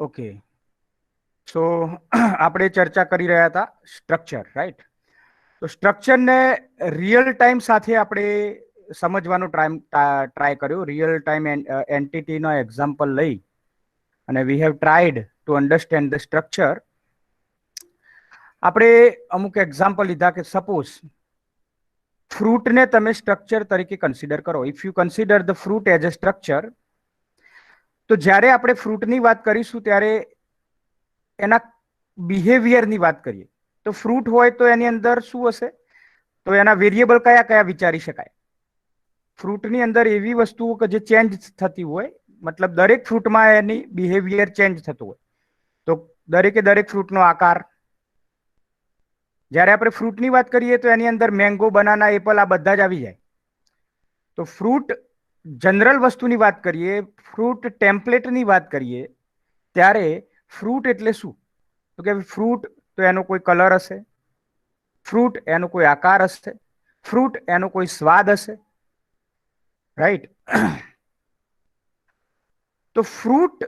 Okay, સો આપણે ચર્ચા કરી રહ્યા હતા સ્ટ્રક્ચર, રાઈટ? તો સ્ટ્રક્ચરને રિયલ ટાઈમ સાથે આપણે સમજવાનો ટ્રાય કર્યો. રિયલ ટાઈમ એન્ટિટીનો એક્ઝામ્પલ લઈ અને we have tried to understand the structure. આપણે અમુક એક્ઝામ્પલ લીધા કે સપોઝ ફ્રૂટને તમે સ્ટ્રક્ચર તરીકે કન્સિડર કરો. If you consider the fruit as a structure, તો જ્યારે આપણે ફ્રૂટની વાત કરીશું ત્યારે એના બિહેવિયરની વાત કરીએ તો ફ્રૂટ હોય તો એની અંદર શું હશે? તો એના વેરિયેબલ કયા કયા વિચારી શકાય? ફ્રૂટની અંદર એવી વસ્તુઓ કે જે ચેન્જ થતી હોય, મતલબ દરેક ફ્રૂટમાં એની બિહેવિયર ચેન્જ થતું હોય. તો દરેક ફ્રૂટનો આકાર. જ્યારે આપણે ફ્રૂટની વાત કરીએ તો એની અંદર મેંગો, બનાના, એપલ આ બધા જ આવી જાય. તો ફ્રૂટ જનરલ વસ્તુની વાત કરીએ, ફ્રૂટ ટેમ્પલેટની વાત કરીએ, ત્યારે ફ્રૂટ એટલે શું? તો કે ફ્રૂટ તો એનો કોઈ કલર હશે, ફ્રૂટ એનો કોઈ આકાર હશે, ફ્રૂટ એનો કોઈ સ્વાદ હશે, રાઈટ? તો ફ્રૂટ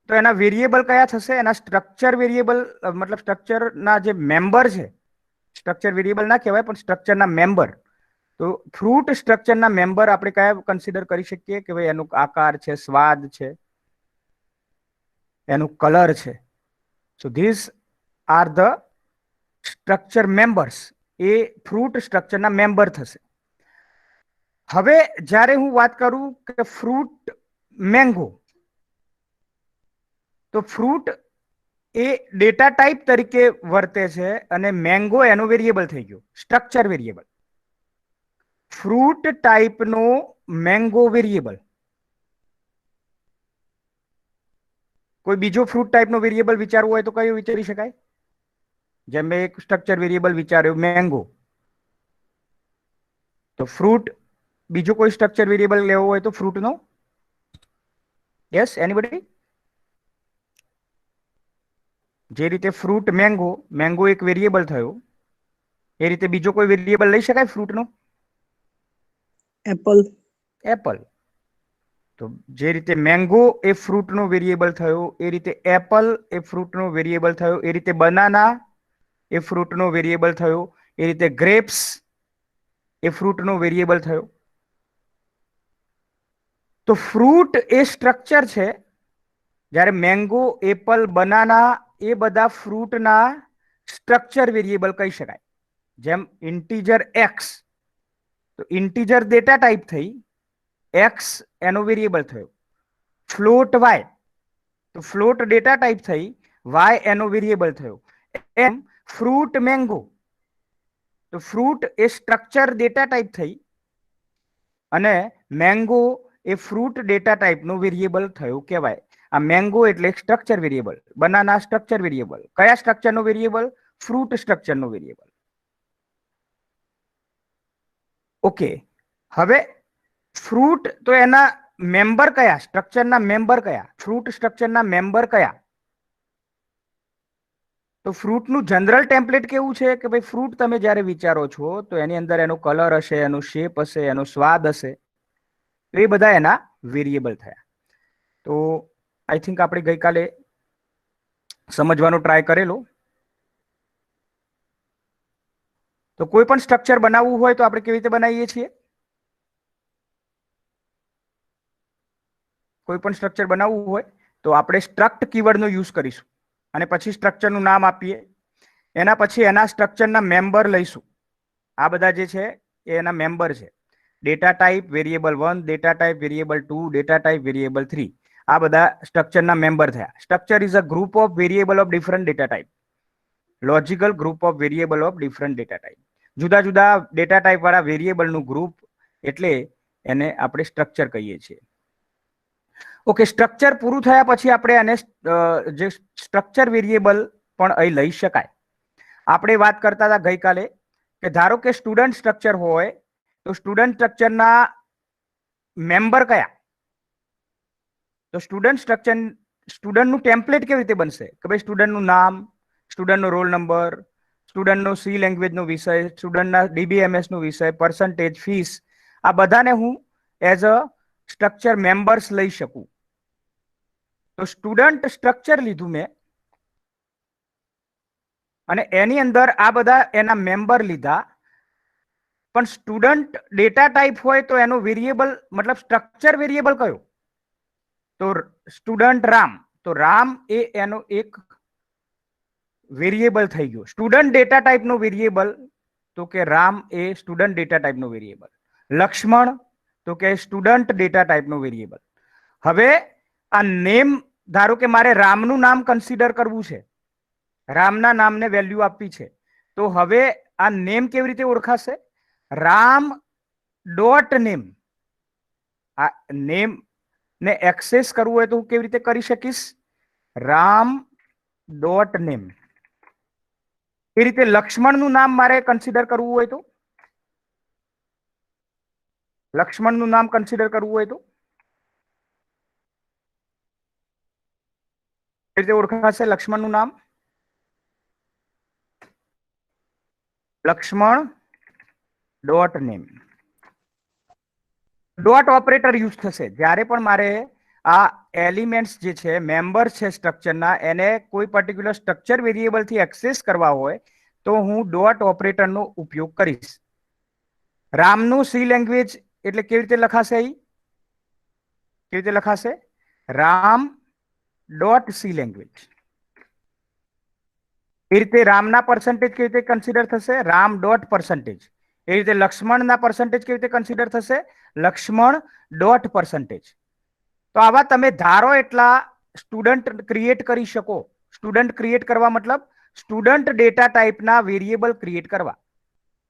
તો એના વેરિયેબલ કયા થશે? એના સ્ટ્રક્ચર વેરિયેબલ, મતલબ સ્ટ્રક્ચરના જે મેમ્બર છે, સ્ટ્રક્ચર વેરિયેબલ ના કહેવાય પણ સ્ટ્રક્ચરના મેમ્બર. તો ફ્રૂટ સ્ટ્રક્ચરના મેમ્બર આપણે કયા કન્સિડર કરી શકીએ કે ભાઈ એનો આકાર છે, સ્વાદ છે, એનું કલર છે. So this are the structure members. એ ફ્રૂટ સ્ટ્રક્ચરના મેમ્બર થશે. હવે જ્યારે હું વાત કરું કે ફ્રૂટ મેંગો, તો ફ્રૂટ એ ડેટા ટાઈપ તરીકે વર્તે છે અને મેંગો એનો વેરિયેબલ થઈ ગયો, સ્ટ્રક્ચર વેરિયેબલ. ફ્રૂટ ટાઈપનો મેંગો વેરિયેબલ. કોઈ બીજો ફ્રૂટ ટાઈપનો વેરિયેબલ વિચારવું હોય તો કયું વિચારી શકાય? જેમ મેં એક સ્ટ્રક્ચર વેરિયેબલ વિચાર્યો મેંગો, તો ફ્રૂટ બીજો કોઈ સ્ટ્રક્ચર વેરિયેબલ લેવો હોય તો ફ્રૂટનો? Yes, anybody? જે રીતે ફ્રૂટ મેંગો, મેંગો એક વેરિયેબલ થયો, એ રીતે બીજો કોઈ વેરિયેબલ લઈ શકાય ફ્રૂટનો? એપલ. એપલ. તો જે રીતે મેંગો એ ફ્રૂટનો વેરિયેબલ થયો, એ રીતે એપલ એ ફ્રૂટનો વેરિયેબલ થયો, એ રીતે બનાના એ ફ્રૂટનો વેરિયેબલ થયો, એ રીતે ગ્રેપ્સ એ ફ્રૂટનો વેરિયેબલ થયો. તો ફ્રૂટ એ સ્ટ્રક્ચર છે, જ્યારે મેંગો, એપલ, બનાના એ બધા ફ્રૂટના સ્ટ્રક્ચર વેરિયેબલ કહી શકાય. જેમ ઇન્ટીજર એક્સ, તો ઇન્ટીજર ડેટા ટાઈપ થઈ, એક્સ એનો વેરિયેબલ થયો. ફ્લોટ વાય, તો ફ્લોટ ડેટા ટાઈપ થઈ, વાય એનો વેરિયેબલ થયો. એમ ફ્રૂટ મેંગો, તો ફ્રૂટ એ સ્ટ્રક્ચર ડેટા ટાઈપ થઈ અને મેંગો એ ફ્રૂટ ડેટા ટાઈપનો વેરિયેબલ થયો કહેવાય. આ મેંગો એટલે structure variable, banana structure variable. કયા સ્ટ્રક્ચરનો વેરિયેબલ? ફ્રૂટ સ્ટ્રક્ચરનો વેરિયેબલ. ઓકે, હવે ફ્રૂટ તો એના મેમ્બર કયા? સ્ટ્રક્ચરના મેમ્બર કયા? ફ્રૂટ સ્ટ્રક્ચરના મેમ્બર કયા? તો ફ્રૂટનું જનરલ ટેમ્પલેટ કેવું છે કે ભાઈ ફ્રૂટ તમે જ્યારે વિચારો છો તો એની અંદર એનો કલર હશે, એનો શેપ હશે, એનો સ્વાદ હશે. એ બધા એના વેરિયેબલ થયા. તો આઈ થિંક આપણે ગઈકાલે સમજવાનો ટ્રાય કરેલો. તો કોઈ પણ સ્ટ્રક્ચર બનાવવું હોય તો આપણે કેવી રીતે બનાવીએ છીએ? કોઈ પણ સ્ટ્રક્ચર બનાવવું હોય તો આપણે સ્ટ્રક્ટ કીવર્ડનો યુઝ કરીશું અને પછી સ્ટ્રક્ચરનું નામ આપીએ. એના પછી એના સ્ટ્રક્ચરના મેમ્બર લઈશું. આ બધા જે છે એ એના મેમ્બર છે. Data type variable 1, data type variable 2, data type variable 3. આ બધા સ્ટ્રક્ચરના મેમ્બર થયા. Structure is a group of variable of different data type. Logical group of variable of different data type. જુદા જુદા ડેટા ટાઈપ વાળા વેરિયેબલનું group, એટલે એને આપણે સ્ટ્રક્ચર કહીએ છીએ. ઓકે, સ્ટ્રક્ચર પૂરું થયા પછી આપણે આને જે સ્ટ્રક્ચર વેરિયેબલ પણ અહીં લઈ શકાય. આપણે વાત કરતા હતા ગઈકાલે કે ધારો કે સ્ટુડન્ટ સ્ટ્રક્ચર હોય તો સ્ટુડન્ટ સ્ટ્રક્ચરના મેમ્બર કયા? તો સ્ટુડન્ટનું ટેમ્પલેટ કેવી રીતે બનશે કે ભાઈ સ્ટુડન્ટનું નામ, સ્ટુડન્ટનો રોલ નંબર, સ્ટુડન્ટનો સી લેંગ્વેજનો વિષય, સ્ટુડન્ટના ડીબીએમએસનો વિષય, પર્સન્ટેજ, ફીસ, આ બધાને હું એઝ અ સ્ટ્રક્ચર મેમ્બર્સ લઈ શકું. તો સ્ટુડન્ટ સ્ટ્રક્ચર લીધું મેં અને એની અંદર આ બધા એના મેમ્બર લીધા, પણ સ્ટુડન્ટ ડેટા ટાઈપ હોય તો એનો વેરિયેબલ મતલબ સ્ટ્રક્ચર વેરિયેબલ કયો? તો સ્ટુડન્ટ રામ. તો રામ એ એનો એક વેરિયેબલ થઈ ગયો. સ્ટુડન્ટ ડેટા ટાઈપનો વેરિયેબલ તો કે રામ એ સ્ટુડન્ટ ડેટા ટાઈપનો વેરિયેબલ. લક્ષ્મણ તો કે સ્ટુડન્ટ ડેટા ટાઈપનો વેરિયેબલ. હવે આ નેમ, ધારો કે મારે રામનું નામ કન્સિડર કરવું છે, રામના નામને વેલ્યુ આપવી છે, તો હવે આ નેમ કેવી રીતે ઓળખાશે? Ram dot name. આ નેમ ને એક્સેસ કરવું હોય તો હું કેવી રીતે કરી શકીશ? Ram dot name. એ રીતે લક્ષ્મણનું નામ મારે કન્સિડર કરવું હોય તો, લક્ષ્મણનું નામ કન્સિડર કરવું હોય તો એ રીતે ઓળખાશે લક્ષ્મણનું નામ? Laxman dot name. Dot operator use થશે જ્યારે પણ મારે આ એલિમેન્ટ્સ જે છે, મેમ્બર છે સ્ટ્રક્ચરના, એને કોઈ પર્ટિક્યુલર સ્ટ્રક્ચર વેરિયેબલથી એક્સેસ કરવા હોય તો હું ડોટ ઓપરેટરનો ઉપયોગ કરીશ. રામનું સી લેંગ્વેજ એટલે કેવી રીતે લખાશે? કેવી રીતે લખાશે? Ram dot C language. એ રીતે રામના પર્સન્ટેજ કેવી રીતે કન્સિડર થશે? Ram dot percentage. એ રીતે લક્ષ્મણના પર્સન્ટેજ કેવી રીતે કન્સિડર થશે? Laxman dot percentage. તો આવા તમે ધારો એટલા સ્ટુડન્ટ ક્રિએટ કરી શકો. સ્ટુડન્ટ ક્રિએટ કરવા મતલબ સ્ટુડન્ટ ડેટા ટાઈપના વેરિયેબલ ક્રિએટ કરવા.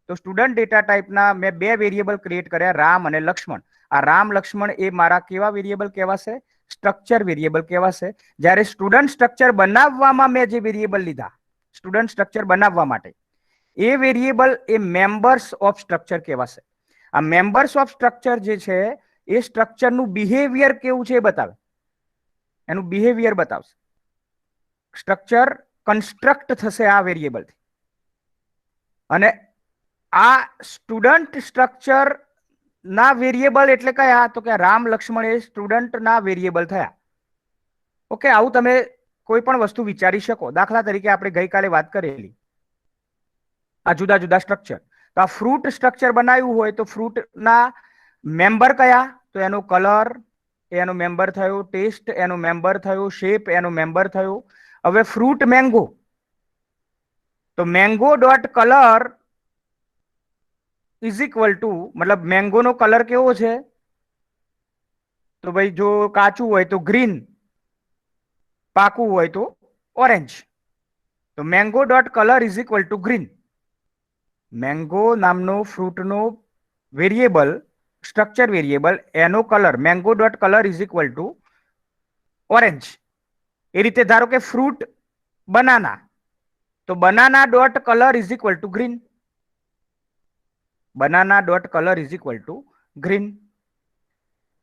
તો સ્ટુડન્ટ ડેટા ટાઈપના મેં બે વેરિયેબલ ક્રિએટ કર્યા, રામ અને લક્ષ્મણ. આ રામ લક્ષ્મણ એ મારા કેવા વેરિયેબલ કહેવાશે? સ્ટ્રક્ચર વેરિયેબલ કહેવાશે. જ્યારે સ્ટુડન્ટ સ્ટ્રક્ચર બનાવવામાં મેં જે વેરિયેબલ લીધા સ્ટુડન્ટ સ્ટ્રક્ચર બનાવવા માટે, એ વેરિયેબલ એ મેમ્બર્સ ઓફ સ્ટ્રક્ચર કહેવાશે. આ મેમ્બર્સ ઓફ સ્ટ્રક્ચર જે છે એ સ્ટ્રક્ચરનું બિહેવિયર કેવું છે એ બતાવે. એનું બિહેવિયર બતાવશે. સ્ટ્રક્ચર કન્સ્ટ્રક્ટ થશે આ વેરિયેબલથી. અને આ સ્ટુડન્ટ સ્ટ્રક્ચર ના વેરિયેબલ એટલે કયા? તો કે રામ લક્ષ્મણ એ સ્ટુડન્ટના વેરિયેબલ થયા. ઓકે, આવું તમે કોઈ પણ વસ્તુ વિચારી શકો. દાખલા તરીકે આપણે ગઈકાલે વાત કરેલી આ જુદા જુદા સ્ટ્રક્ચર. તો આ ફ્રૂટ સ્ટ્રક્ચર બનાવ્યું હોય તો ફ્રૂટના મેમ્બર કયા? તો એનો કલર એનો મેમ્બર થયો, ટેસ્ટ એનો મેમ્બર થયો, શેપ એનો મેમ્બર થયો. હવે ફ્રૂટ મેંગો, તો mango dot colour is equal two, મતલબ મેંગોનો કલર કેવો છે? તો ભાઈ જો કાચું હોય તો ગ્રીન, પાકું હોય તો ઓરેન્જ. તો mango dot colour is equal to green. Mango નામનો ફ્રૂટનો વેરિયેબલ, સ્ટ્રક્ચર વેરિયેબલ, એનો colour mango dot colour is equal to orange. એ રીતે ધારો કે ફ્રૂટ બનાના, તો banana dot colour is equal to green. Banana dot colour is equal to green.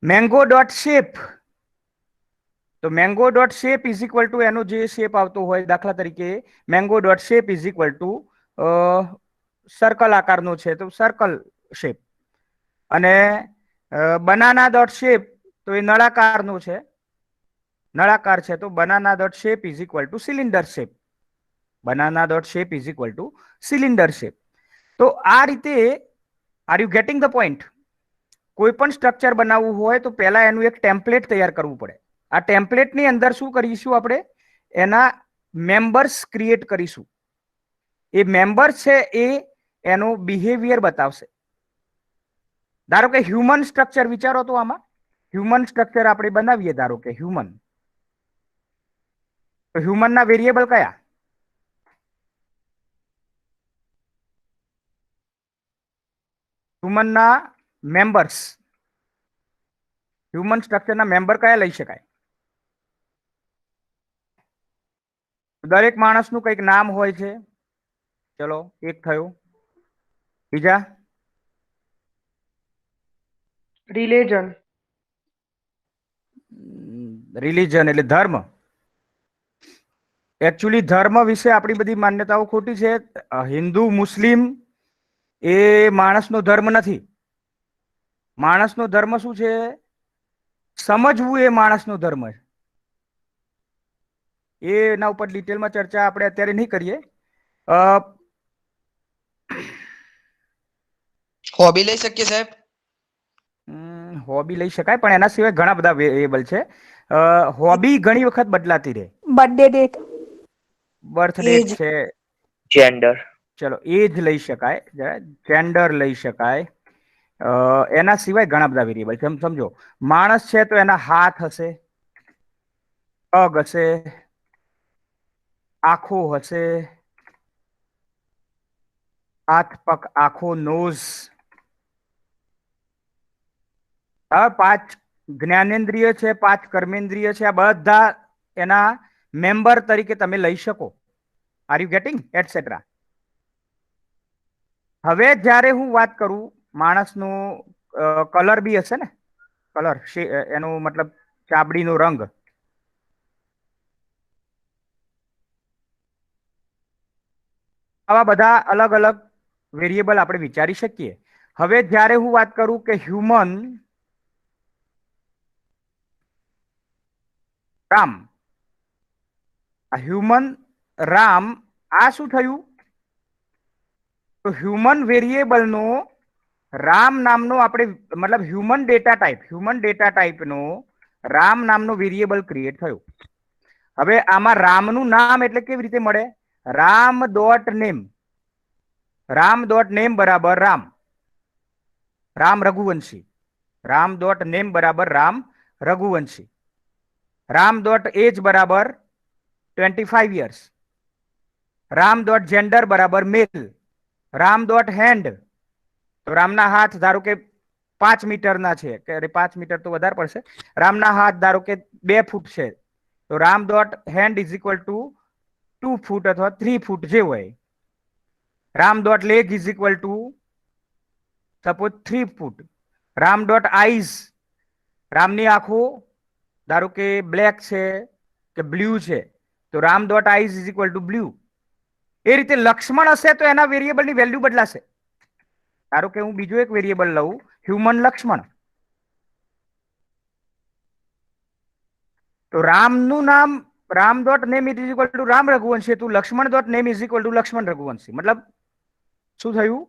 Mango dot shape, તો mango dot shape is equal to એનો જે shape આવતો હોય, દાખલા તરીકે mango dot shape is equal two circle આકારનો છે તો સર્કલ શેપ. અને બનાના ડોટ શેપ તો એ નળાકારનો છે, નળાકાર છે, તો banana dot shape is equal two cylinder shape. Banana dot shape is equal two cylinder shape. તો આ રીતે, are you getting the point? કોઈ પણ સ્ટ્રક્ચર બનાવવું હોય તો પહેલા એનું એક ટેમ્પલેટ તૈયાર કરવું પડે. આ ટેમ્પલેટની અંદર શું કરીશું? આપણે એના મેમ્બર્સ ક્રિએટ કરીશું. એ મેમ્બર છે એ એનો બિહેવિયર બતાવશે. ધારો કે હ્યુમન સ્ટ્રક્ચર વિચારો તો આમાં હ્યુમન સ્ટ્રક્ચર આપણે બનાવીએ. ધારો કે હ્યુમન, તો હ્યુમનના વેરિયેબલ કયા? હ્યુમનના મેમ્બર્સ, હ્યુમન સ્ટ્રક્ચરના મેમ્બર કયા લઈ શકાય? દરેક માણસનું કંઈક નામ હોય છે. ચલો, એક થયું. બીજા? રિલીજન. રિલીજન એટલે ધર્મ. એકચ્યુઅલી ધર્મ વિશે આપણી બધી માન્યતાઓ ખોટી છે. હિન્દુ મુસ્લિમ એ માણસનો ધર્મ નથી. માણસનો ધર્મ શું છે? સમજવું એ માણસનો ધર્મ છે. એના ઉપર ડિટેલમાં ચર્ચા આપણે અત્યારે નહીં કરીએ. હોબી લઈ શકીએ સાહેબ? હોબી લઈ શકાય, પણ એના સિવાય ઘણા બધા વેરિયેબલ છે. હોબી ઘણી વખત બદલાતી રહે. બર્થડે ડેટ, બર્થ ડેટ એજ, છે, જેન્ડર. ચલો એજ લઈ શકાય, જેન્ડર લઈ શકાય. એના સિવાય ઘણા બધા વેરિયેબલ છે. સમજો માણસ છે તો એના હાથ હશે, પગ હશે, આંખો હશે, હાથ પગ આંખો નોઝ. 5 જ્ઞાનેન્દ્રિય છે, 5 કર્મેન્દ્રિય છે. આ બધા એના મેમ્બર તરીકે તમે લઈ શકો. Are you getting etcetera. હવે જ્યારે હું વાત કરું માણસનું કલર બી હશે ને, કલર એનો મતલબ ચામડીનો રંગ. આવા બધા અલગ અલગ વેરિયેબલ આપણે વિચારી શકીએ. હવે જ્યારે હું વાત કરું કે હ્યુમન રામ, આ હ્યુમન રામ, આ શું થયું? તો હ્યુમન વેરિયેબલનો રામ નામનો આપણે મતલબ હ્યુમન ડેટા ટાઈપનો રામ નામનો વેરિયેબલ ક્રિએટ થયો. હવે આમાં રામનું નામ એટલે કેવી રીતે મળે? Ram dot name, Ram dot name બરાબર રામ, રામ રઘુવંશી. રામ ડોટ નેમ બરાબર રામ રઘુવંશી. રામ ડોટ એજ બરાબર 25 years. રામ ડોટ જેન્ડર બરાબર મેલ. રામ ડોટ હેન્ડ, તો રામના હાથ ધારો કે 5 મીટરના છે, કે 5 મીટર તો વધારે પડશે. રામના હાથ ધારો કે 2 ફૂટ છે, તો Ram dot hand is equal to 2 foot અથવા 3 ફૂટ જે હોય. Ram dot leg is equal to suppose 3 foot. Ram dot eyes, રામની આંખો ધારો કે બ્લેક છે કે બ્લુ છે, તો Ram dot eyes is equal to blue. એ રીતે લક્ષ્મણ હશે તો એના વેરિયેબલની વેલ્યુ બદલાશે. ધારો કે હું બીજો એક વેરિયેબલ લઉં, હ્યુમન લક્ષ્મણ, તો રામનું નામ Ram dot name is equal to Ram Raghuvanshi, તો Lakshman dot name is equal to Lakshman Raghuvanshi. મતલબ શું થયું?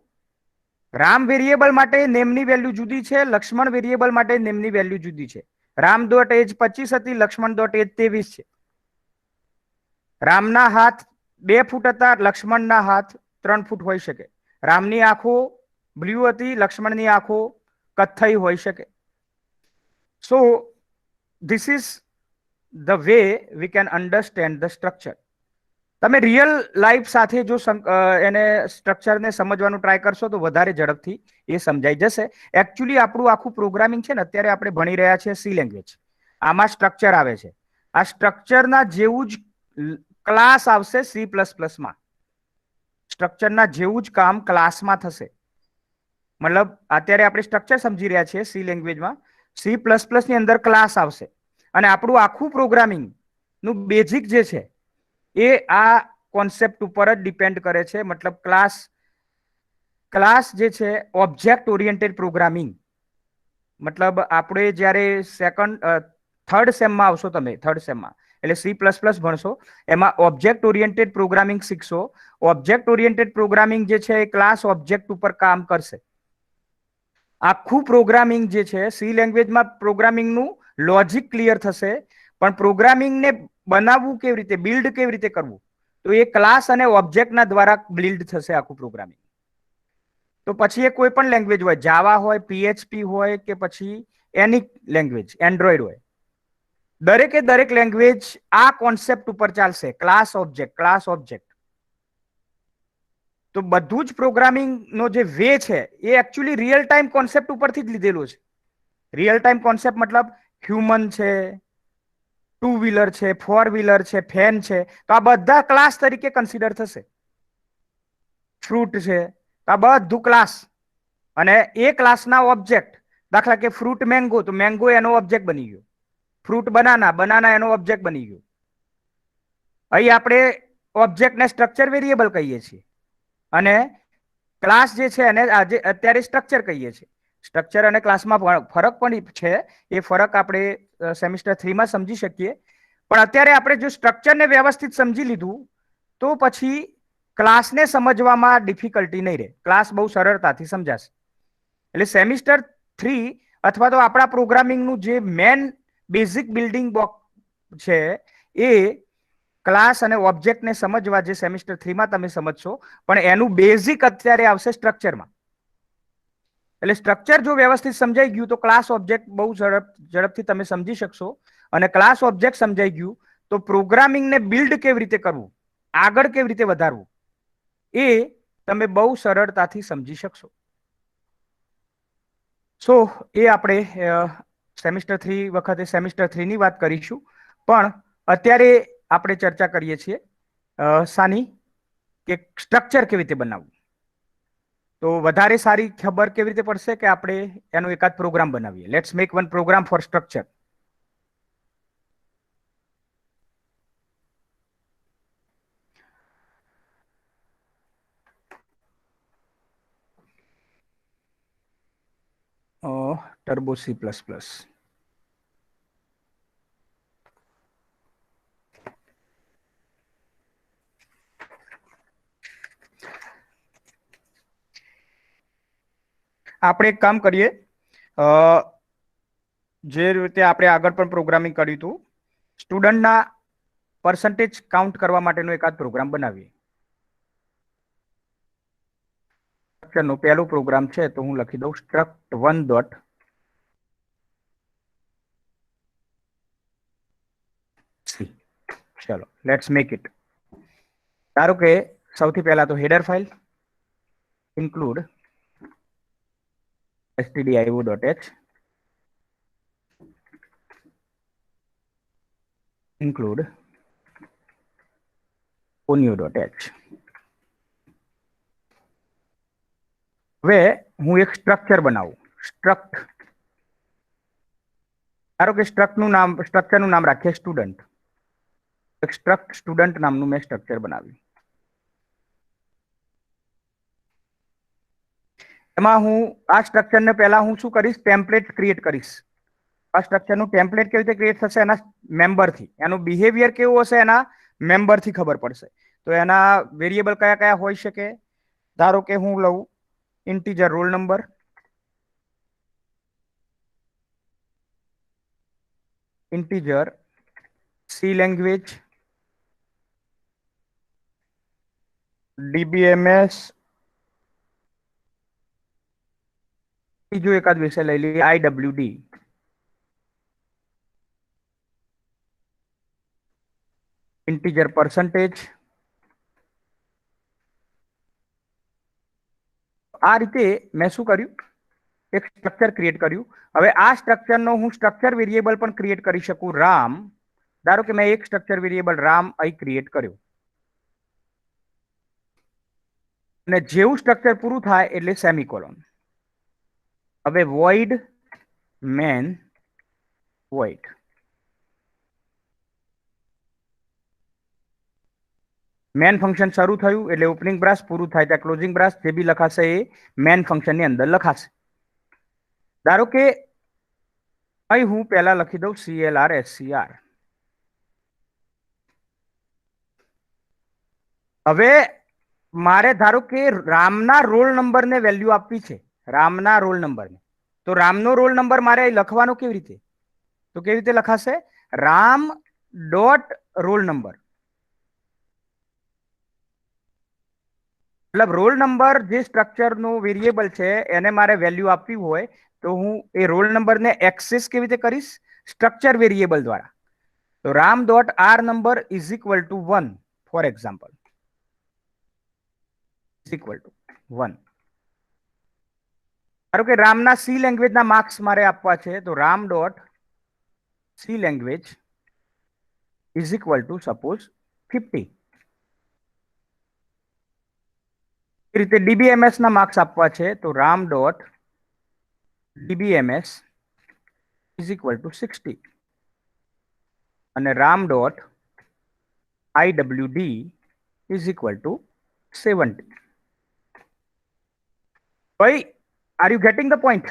રામ વેરિયેબલ માટે નેમની વેલ્યુ જુદી છે, લક્ષ્મણ વેરિયેબલ માટે નેમની વેલ્યુ જુદી છે. રામ ડોટ એજ 25 હતી, લક્ષ્મણ ડોટ એજ 23 છે. રામના હાથ 2 ફૂટ હતા, લક્ષ્મણના હાથ 3 ફૂટ હોઈ શકે. રામની આંખો બ્લુ હતી, લક્ષ્મણની આંખો કથ્થઈ હોઈ શકે. So this is the way we can understand the structure. તમે રિયલ લાઈફ સાથે જો એને સ્ટ્રક્ચરને સમજવાનું ટ્રાય કરશો તો વધારે ઝડપથી એ સમજાઈ જશે. એકચ્યુઅલી આપણું આખું પ્રોગ્રામિંગ છે ને, અત્યારે આપણે ભણી રહ્યા છીએ સી લેંગ્વેજ. આમાં સ્ટ્રક્ચર આવે છે. આ સ્ટ્રક્ચરના જેવું જ ક્લાસ આવશે C++માં. સ્ટ્રક્ચરના જેવું જ કામ ક્લાસમાં થશે. મતલબ અત્યારે આપણે સ્ટ્રક્ચર સમજી રહ્યા છીએ સી લેંગ્વેજમાં, C++ની અંદર ક્લાસ આવશે. અને આપણું આખું પ્રોગ્રામિંગ નું બેઝિક જે છે એ આ કોન્સેપ્ટ ઉપર જ ડિપેન્ડ કરે છે. મતલબ ક્લાસ જે છે ઓબ્જેક્ટ ઓરિએન્ટેડ પ્રોગ્રામિંગ. મતલબ આપણે જ્યારે થર્ડ સેમમાં આવશો, તમે થર્ડ સેમમાં એટલે C++ ભણશો, એમાં ઓબ્જેક્ટ ઓરિએન્ટેડ પ્રોગ્રામિંગ શીખશો. ઓબ્જેક્ટ ઓરિએન્ટેડ પ્રોગ્રામિંગ જે છે એ ક્લાસ ઓબ્જેક્ટ ઉપર કામ કરશે. આખું પ્રોગ્રામિંગ જે છે સી લેંગ્વેજમાં પ્રોગ્રામિંગનું લોજિક ક્લિયર થશે, પણ પ્રોગ્રામિંગને બનાવવું કેવી રીતે, બિલ્ડ કેવી રીતે કરવું, તો એ ક્લાસ અને ઓબ્જેક્ટના દ્વારા બિલ્ડ થશે આખું પ્રોગ્રામિંગ. તો પછી એ કોઈ પણ લેંગ્વેજ હોય, જાવા હોય, PHP હોય કે પછી એની લેંગ્વેજ એન્ડ્રોઈડ હોય, દરેકે દરેક લેંગ્વેજ આ કોન્સેપ્ટ ઉપર ચાલશે, ક્લાસ ઓબ્જેક્ટ, ક્લાસ ઓબ્જેક્ટ. તો બધું જ પ્રોગ્રામિંગનો જે વે છે એ એકચ્યુઅલી રિયલ ટાઈમ કોન્સેપ્ટ ઉપરથી જ લીધેલું છે. રિયલ ટાઈમ કોન્સેપ્ટ મતલબ હ્યુમન છે, 2 વ્હીલર છે, 4 વ્હીલર છે, ફેન છે, તો આ બધા ક્લાસ તરીકે કન્સિડર થશે. ફ્રૂટ છે, તો આ બધું ક્લાસ. અને એ ક્લાસના ઓબ્જેક્ટ, દાખલા કે ફ્રૂટ મેંગો, તો મેંગો એનો ઓબ્જેક્ટ બની ગયો. ફ્રૂટ બનાના, બનાના એનો ઓબ્જેક્ટ બની ગયો. અહીં આપણે ઓબ્જેક્ટને સ્ટ્રક્ચર વેરિયેબલ કહીએ છીએ અને ક્લાસ જે છે એને આજે અત્યારે સ્ટ્રક્ચર કહીએ છીએ. સ્ટ્રક્ચર અને ક્લાસમાં ફરક પણ છે. એ ફરક આપણે સેમિસ્ટર 3 માં સમજી શકીએ. પણ અત્યારે આપણે જો સ્ટ્રક્ચરને વ્યવસ્થિત સમજી લીધું તો પછી ક્લાસને સમજવામાં ડિફિકલ્ટી નહીં રહે, ક્લાસ બહુ સરળતાથી સમજાશે. એટલે સેમિસ્ટર 3 અથવા તો આપણા પ્રોગ્રામિંગનું જે મેન બેઝિક બિલ્ડિંગ બ્લોક છે એ ક્લાસ અને ઓબ્જેક્ટને સમજવા જે સેમિસ્ટર 3 માં તમે સમજશો, પણ એનું બેઝિક અત્યારે આવશે સ્ટ્રક્ચરમાં. એટલે સ્ટ્રક્ચર જો વ્યવસ્થિત સમજાઈ ગયું તો ક્લાસ ઓબ્જેક્ટ બહુ ઝડપથી તમે સમજી શકશો, અને ક્લાસ ઓબ્જેક્ટ સમજાઈ ગયું તો પ્રોગ્રામિંગને બિલ્ડ કેવી રીતે કરવું, આગળ કેવી રીતે વધારવું, એ તમે બહુ સરળતાથી સમજી શકશો. સો એ આપણે સેમિસ્ટર 3 વખતે સેમિસ્ટર 3 ની વાત કરીશું, પણ અત્યારે આપણે ચર્ચા કરીએ છીએ સાની કે સ્ટ્રક્ચર કેવી રીતે બનાવવું. તો વધારે સારી ખબર કેવી રીતે પડશે કે આપણે એનો એકાદ પ્રોગ્રામ બનાવીએ. Let's make one program for structure. Turbo C++. આપણે એક કામ કરીએ, જે રીતે આપણે આગળ પણ પ્રોગ્રામિંગ કર્યું હતું, સ્ટુડન્ટના પર્સન્ટેજ કાઉન્ટ કરવા માટેનો એકાદ પ્રોગ્રામ બનાવીએ. સ્ટ્રક્ચરનો પહેલો પ્રોગ્રામ છે તો હું લખી દઉં struct1 ડોટ C. ચલો લેટ્સ મેક ઇટ. ધારો કે સૌથી પહેલા તો header file include stdio.h include onio.h. હવે હું એક સ્ટ્રક્ચર બનાવું, સ્ટ્રક્ટ. ધારો કે સ્ટ્રક્ચરનું નામ રાખીએ સ્ટુડન્ટ. સ્ટ્રક્ટ સ્ટુડન્ટ નામનું મેં સ્ટ્રક્ચર બનાવ્યું. એમાં હું આ સ્ટ્રક્ચરને પહેલા હું શું કરીશ, ટેમ્પલેટ ક્રિએટ કરીશ. આ સ્ટ્રક્ચરનું ટેમ્પલેટ કેવી રીતે ક્રિએટ થશે, એના મેમ્બરથી. એનું બિહેવિયર કેવું હશે એના મેમ્બરથી ખબર પડશે. તો એના વેરિયેબલ કયા કયા હોઈ શકે. ધારો કે હું લઉં integer roll number, integer C language, DBMS, બીજો એકાદ વિષય લઈ લઈએ IWD, ઇન્ટીજર પર્સન્ટેજ. આ રીતે મેં શું કર્યું, એક સ્ટ્રક્ચર ક્રિએટ કર્યું. હવે આ સ્ટ્રક્ચરનો હું સ્ટ્રક્ચર વેરિયેબલ પણ ક્રિએટ કરી શકું, રામ. ધારો કે મેં એક સ્ટ્રક્ચર વેરિયેબલ રામ અહીં ક્રિએટ કર્યો, અને જેવું સ્ટ્રક્ચર પૂરું થાય એટલે સેમિકોલોન. હવે void main void. Main function શરૂ થયું એટલે ઓપનિંગ બ્રાસ, પૂરું થાય ત્યાં ક્લોઝિંગ બ્રાસ. જે બી લખાશે એ મેન ફંક્શનની અંદર લખાશે. ધારો કે અહીં હું પહેલા લખી દઉં CLR SCR. હવે મારે ધારો કે રામના રોલ નંબરને વેલ્યુ આપવી છે, રામના રોલ નંબરને. તો રામનો રોલ નંબર મારે લખવાનો કેવી રીતે, તો કેવી રીતે લખાશે, રામ ડોટ રોલ નંબર. મતલબ રોલ નંબર જે સ્ટ્રક્ચરનો વેરિયેબલ છે એને મારે વેલ્યુ આપવી હોય તો હું એ રોલ નંબરને એક્સેસ કેવી રીતે કરીશ, સ્ટ્રક્ચર વેરિયેબલ દ્વારા. તો Ram dot R number is equal to 1 for example, is equal to 1. ધારો કે રામના C લેંગ્વેજના માર્ક્સ મારે આપવા છે, તો Ram dot C language is equal to suppose 50. એ રીતે DBMS ના માર્ક્સ આપવા છે, તો Ram dot DBMS is equal two 60, અને Ram dot IWD is equal two 70. ભાઈ, are you getting the point?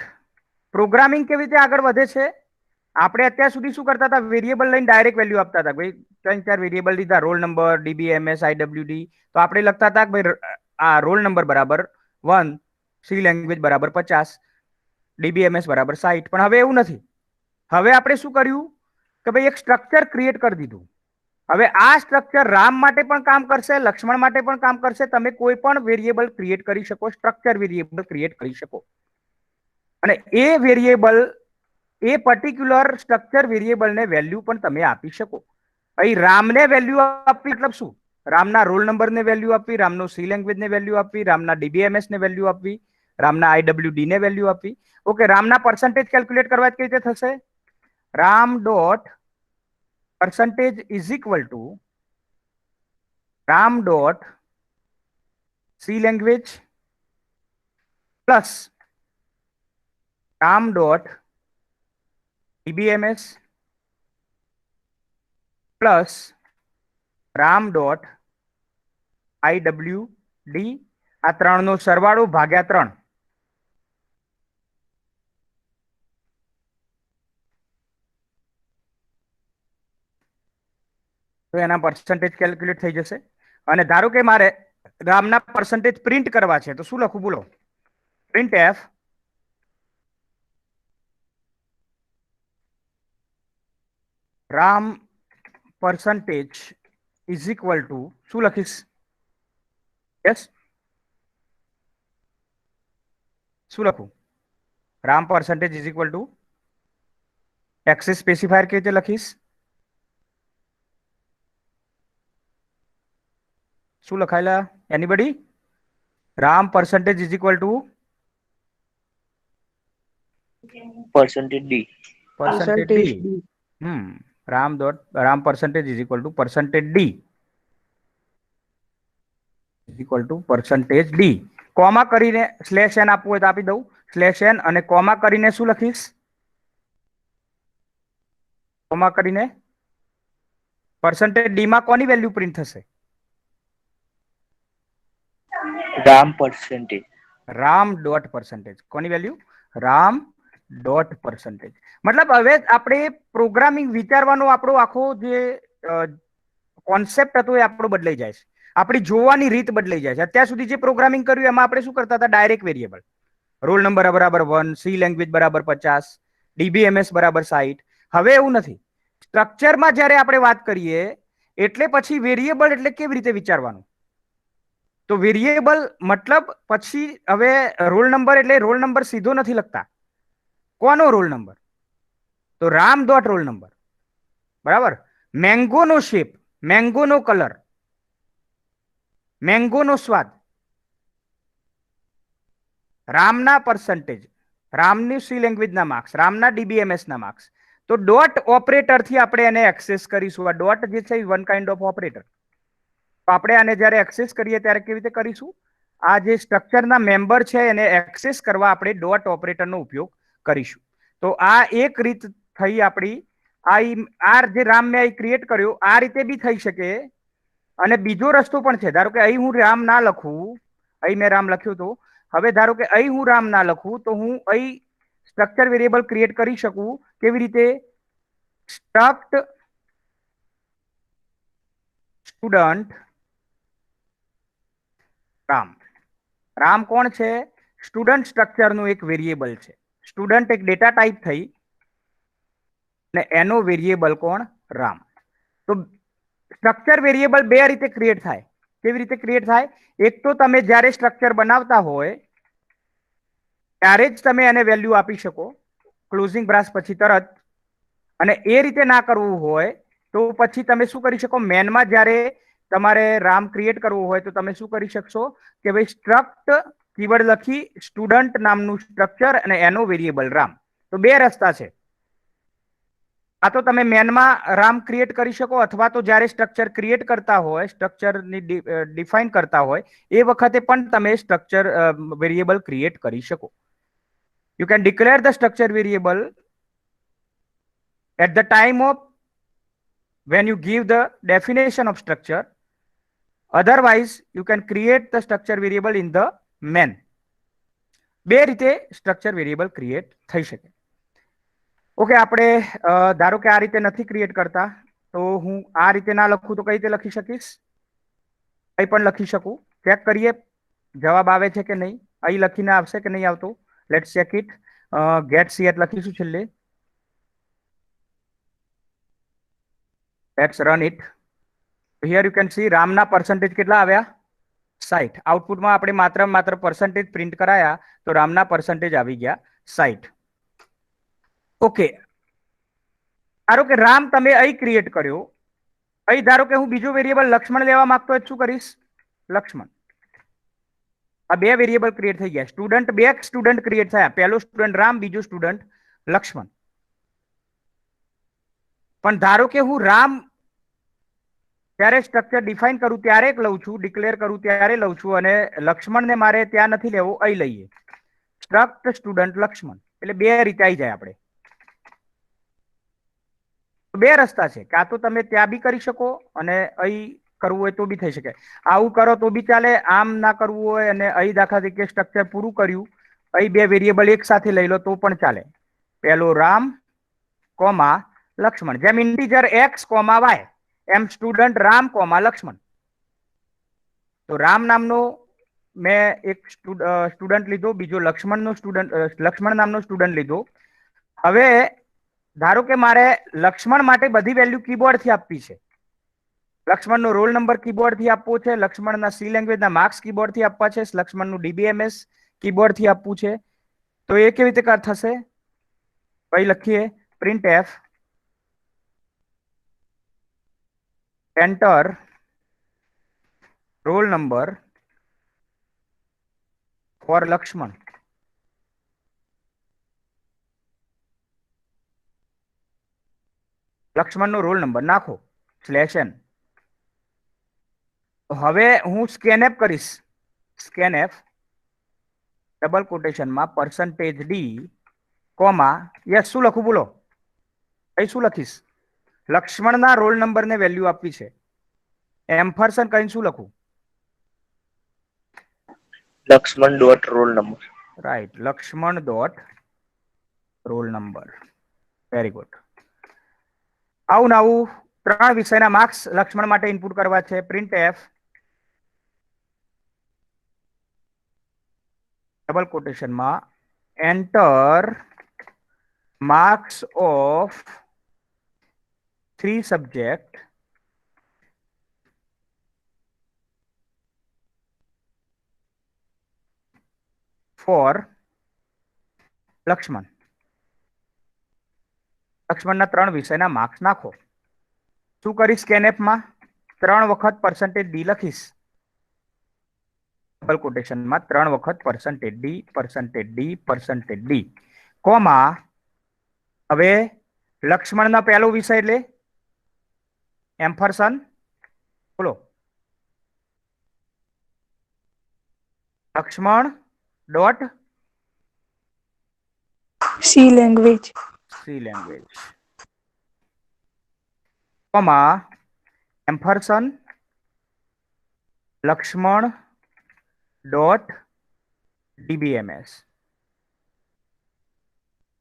Programming કેવી રીતે આગળ વધે છે આપણે અત્યાર સુધી શું કરતા હતા, વેરિયેબલ લઈને ડાયરેક્ટ વેલ્યુ આપતા હતા. ભાઈ 3-4 વેરિયેબલ લીધા, રોલ નંબર, DBMS, IWD, તો આપણે લખતા હતા કે ભાઈ આ રોલ નંબર બરાબર 1, સી લેંગ્વેજ બરાબર 50, DBMS બરાબર 60. પણ હવે એવું નથી. હવે આપણે શું કર્યું કે ભાઈ એક સ્ટ્રક્ચર ક્રિએટ કરી દીધું. હવે આ સ્ટ્રક્ચર રામ માટે પણ કામ કરશે, લક્ષ્મણ માટે પણ કામ કરશે. તમે કોઈ પણ વેરિયેબલ ક્રિએટ કરી શકો, સ્ટ્રક્ચર વેરિયેબલ ક્રિએટ કરી શકો, અને એ વેરિયેબલ, એ પર્ટિક્યુલર સ્ટ્રક્ચર વેરિયેબલને વેલ્યુ પણ તમે આપી શકો. અહીં રામને વેલ્યુ આપવી મતલબ શું? રામના રોલ નંબરને વેલ્યુ આપવી, રામનો સી લેંગ્વેજને વેલ્યુ આપવી, રામના DBMS ને વેલ્યુ આપવી, રામના IWD ને વેલ્યુ આપવી. ઓકે, રામના પર્સન્ટેજ કેલ્ક્યુલેટ કરવા કેવી રીતે થશે? Ram dot percentage is equal to ram dot C language plus ram dot DBMS plus ram dot IWD. આ ત્રણનો સરવાળો ભાગ્યા 3. તો એના પર્સન્ટેજ કેલ્ક્યુલેટ થઈ જશે. અને ધારો કે મારે રામના પર્સન્ટેજ પ્રિન્ટ કરવા છે, તો શું લખું બોલો? Print F Ram percentage is equal two શું લખીશ? યસ, શું લખું? Ram percentage is equal two access specifier કેવી રીતે લખીશ? શું લખાયેલા? Anybody? Ram percentage is equal to percentage D. percentage percentage D. D. Ram percentage is equal to percentage D is equal to percentage D. Comma કરીને સ્લેશ n આપવું હોય તો આપી દઉં, સ્લેશ n, અને કોમા કરીને શું લખીશ? કોમા કરીને percentage D માં કોની વેલ્યુ પ્રિન્ટ થશે? RAM percentage. Ram dot percentage. કોની વેલ્યુ? Ram dot percentage. મતલબ હવે આપણે પ્રોગ્રામિંગ વિચારવાનો આપણો આખો જે કોન્સેપ્ટ હતો એ આપણો બદલાઈ જાય છે. આપણી જોવાની રીત બદલાઈ જાય છે. અત્યાર સુધી જે પ્રોગ્રામિંગ કર્યું એમાં આપણે શું કરતા હતા? ડાયરેક્ટ વેરિયેબલ, રોલ નંબર બરાબર 1, સી લેંગ્વેજ બરાબર 50, DBMS બરાબર 60. હવે એવું નથી. સ્ટ્રક્ચરમાં જ્યારે આપણે વાત કરીએ એટલે પછી વેરિયેબલ એટલે કેવી રીતે વિચારવાનું? તો વેરિયેબલ મતલબ પછી હવે રોલ નંબર એટલે રોલ નંબર સીધો નથી લખતા. કોનો રોલ નંબર? તો રામ ડોટ રોલ નંબર, બરાબર. મેંગો નો શેપ, મેંગો નો કલર, મેંગો નો સ્વાદ, રામના પર્સન્ટેજ, રામની સી લેંગ્વેજના માર્ક્સ, રામના DBMS ના માર્ક્સ. તો ડોટ ઓપરેટરથી આપણે એને એક્સેસ કરીશું. આ ડોટ જે છે વન કાઇન્ડ ઓફ ઓપરેટર. તો આપણે આને જ્યારે એક્સેસ કરીએ ત્યારે કેવી રીતે કરીશું? આ જે સ્ટ્રક્ચરના મેમ્બર છે એને એક્સેસ કરવા આપણે ડોટ ઓપરેટરનો ઉપયોગ કરીશું. તો આ એક રીત થઈ આપણી. આ જે રામ મેં અહીં ક્રિએટ કર્યો આ રીતે બી થઈ શકે. અને બીજો રસ્તો પણ છે. ધારો કે અહીં હું રામ ના લખું, અહીં મેં રામ લખ્યું હતું. હવે ધારો કે અહીં હું રામ ના લખું તો હું અહીં સ્ટ્રક્ચર વેરિયેબલ ક્રિએટ કરી શકું. કેવી રીતે? Struct student Ram. રામ કોણ છે? સ્ટુડન્ટ સ્ટ્રક્ચરનું એક વેરિયેબલ છે. સ્ટુડન્ટ એક ડેટા ટાઈપ થઈ અને એનો વેરિયેબલ કોણ? રામ. તો સ્ટ્રક્ચર વેરિયેબલ બે રીતે ક્રિએટ થાય. કેવી રીતે ક્રિએટ થાય? એક તો તમે જ્યારે સ્ટ્રક્ચર બનાવતા હોય ત્યારે જ તમે એને વેલ્યુ આપી શકો, ક્લોઝિંગ બ્રાસ પછી તરત. અને એ રીતે ના કરવું હોય તો પછી તમે શું કરી શકો? મેનમાં જ્યારે તમારે રામ ક્રિએટ કરવું હોય તો તમે શું કરી શકશો કે ભાઈ સ્ટ્રક્ટ કીવર્ડ લખી સ્ટુડન્ટ નામનું સ્ટ્રક્ચર અને એનો વેરિયેબલ રામ. તો બે રસ્તા છે. આ તો તમે મેનમાં રામ ક્રિએટ કરી શકો, અથવા તો જ્યારે સ્ટ્રક્ચર ક્રિએટ કરતા હોય, સ્ટ્રક્ચરની ડિફાઇન કરતા હોય એ વખતે પણ તમે સ્ટ્રક્ચર વેરિયેબલ ક્રિએટ કરી શકો. You can declare the structure variable at the time of when you give the definition of structure. Otherwise you can create the structure variable in the main. બે રીતે structure variable create થઈ શકે. Okay, આપણે ધારો કે આ રીતે નથી ક્રિએટ કરતા, તો હું આ રીતે ના લખું તો કઈ રીતે લખી શકીશ? કઈ પણ લખી શકું. ચેક કરીએ જવાબ આવે છે કે નહીં. અહીં લખીને આવશે કે નહીં આવતું. Let's check it. ગેટ સીએટ લખીશું છેલ્લે. Let's run it. Here you can see રામના પર્સન્ટેજ કેટલા આવ્યા? 60. આઉટપુટમાં આપણે માત્ર પર્સન્ટેજ પ્રિન્ટ કરાયા તો રામના પર્સન્ટેજ આવી ગયા 60. ઓકે, ધારો કે રામ તમે અહીં ક્રિએટ કર્યો. અહીં ધારો કે હું બીજો વેરિયેબલ લક્ષ્મણ લેવા માંગતો હોય શું કરીશ? લક્ષ્મણ. આ બે વેરિયેબલ ક્રિએટ થઈ ગયા. સ્ટુડન્ટ, બે સ્ટુડન્ટ ક્રિએટ થયા. પહેલો સ્ટુડન્ટ રામ, બીજો સ્ટુડન્ટ લક્ષ્મણ. પણ ધારો કે હું રામ જ્યારે સ્ટ્રક્ચર ડિફાઇન કરું ત્યારે લઉં છું, ડિક્લેર કરું ત્યારે લઉં છું, અને લક્ષ્મણને મારે ત્યાં નથી લેવો, અહીં લઈએ. સ્ટ્રક્ટ સ્ટુડન્ટ લક્ષ્મણ, એટલે બે રીતે આવી જાય. આપણે બે રસ્તા છે. કાં તો તમે ત્યાં બી કરી શકો અને અહીં કરવું હોય તો બી થઈ શકે. આવું કરો તો બી ચાલે, આમ ના કરવું હોય અને અહીં દાખલા તરીકે સ્ટ્રક્ચર પૂરું કર્યું, અહીં બે વેરિયેબલ એક સાથે લઈ લો તો પણ ચાલે. પહેલો રામ કોમા લક્ષ્મણ, જેમ ઇન્ટીજર એક્સ કોમા વાય એમ સ્ટુડન્ટ રામ કોમા લક્ષ્મણ. તો રામ નામનો મેં એક સ્ટુડન્ટ લીધો, બીજો લક્ષ્મણ નામનો સ્ટુડન્ટ લીધો. હવે ધારો કે મારે લક્ષ્મણ માટે બધી વેલ્યુ કીબોર્ડથી આપવી છે. લક્ષ્મણનો રોલ નંબર કીબોર્ડથી આપવો છે, લક્ષ્મણના સી લેંગ્વેજના માર્ક્સ કીબોર્ડથી આપવા છે, લક્ષ્મણનું ડીબીએમએસ કીબોર્ડથી આપવું છે. તો એ કેવી રીતે થશે? ભાઈ લખીએ print F enter roll number for Lakshman. લક્ષ્મણનો રોલ નંબર નાખો /n. હવે હું સ્કેનએફ કરીશ. સ્કેનએફ ડબલ કોટેશનમાં %d કોમા યસ. શું લખું બોલો? અહીં શું લખીશ? લક્ષ્મણના રોલ નંબરને વેલ્યુ આપવી છે. એમ્પરસન કહીને શું લખું? Laxman dot roll number. Right, Laxman dot roll number. Very good. આવું ને આવું 3 વિષયના માર્ક્સ લક્ષ્મણ માટે ઇનપુટ કરવા છે. પ્રિન્ટ એફ ડબલ કોટેશનમાં enter marks of 3 subject for Lakshman. લક્ષ્મણના 3 વિષયના માર્ક્સ નાખો. શું કરીશ? સ્કેનએફમાં 3 વખત %d લખીશ. ડબલ કોટેશનમાં 3 વખત %d કોમા. હવે લક્ષ્મણના પહેલો વિષય એટલે એમ્પરસન બોલો. Lakshman dot C language comma ampersand Lakshman dot DBMS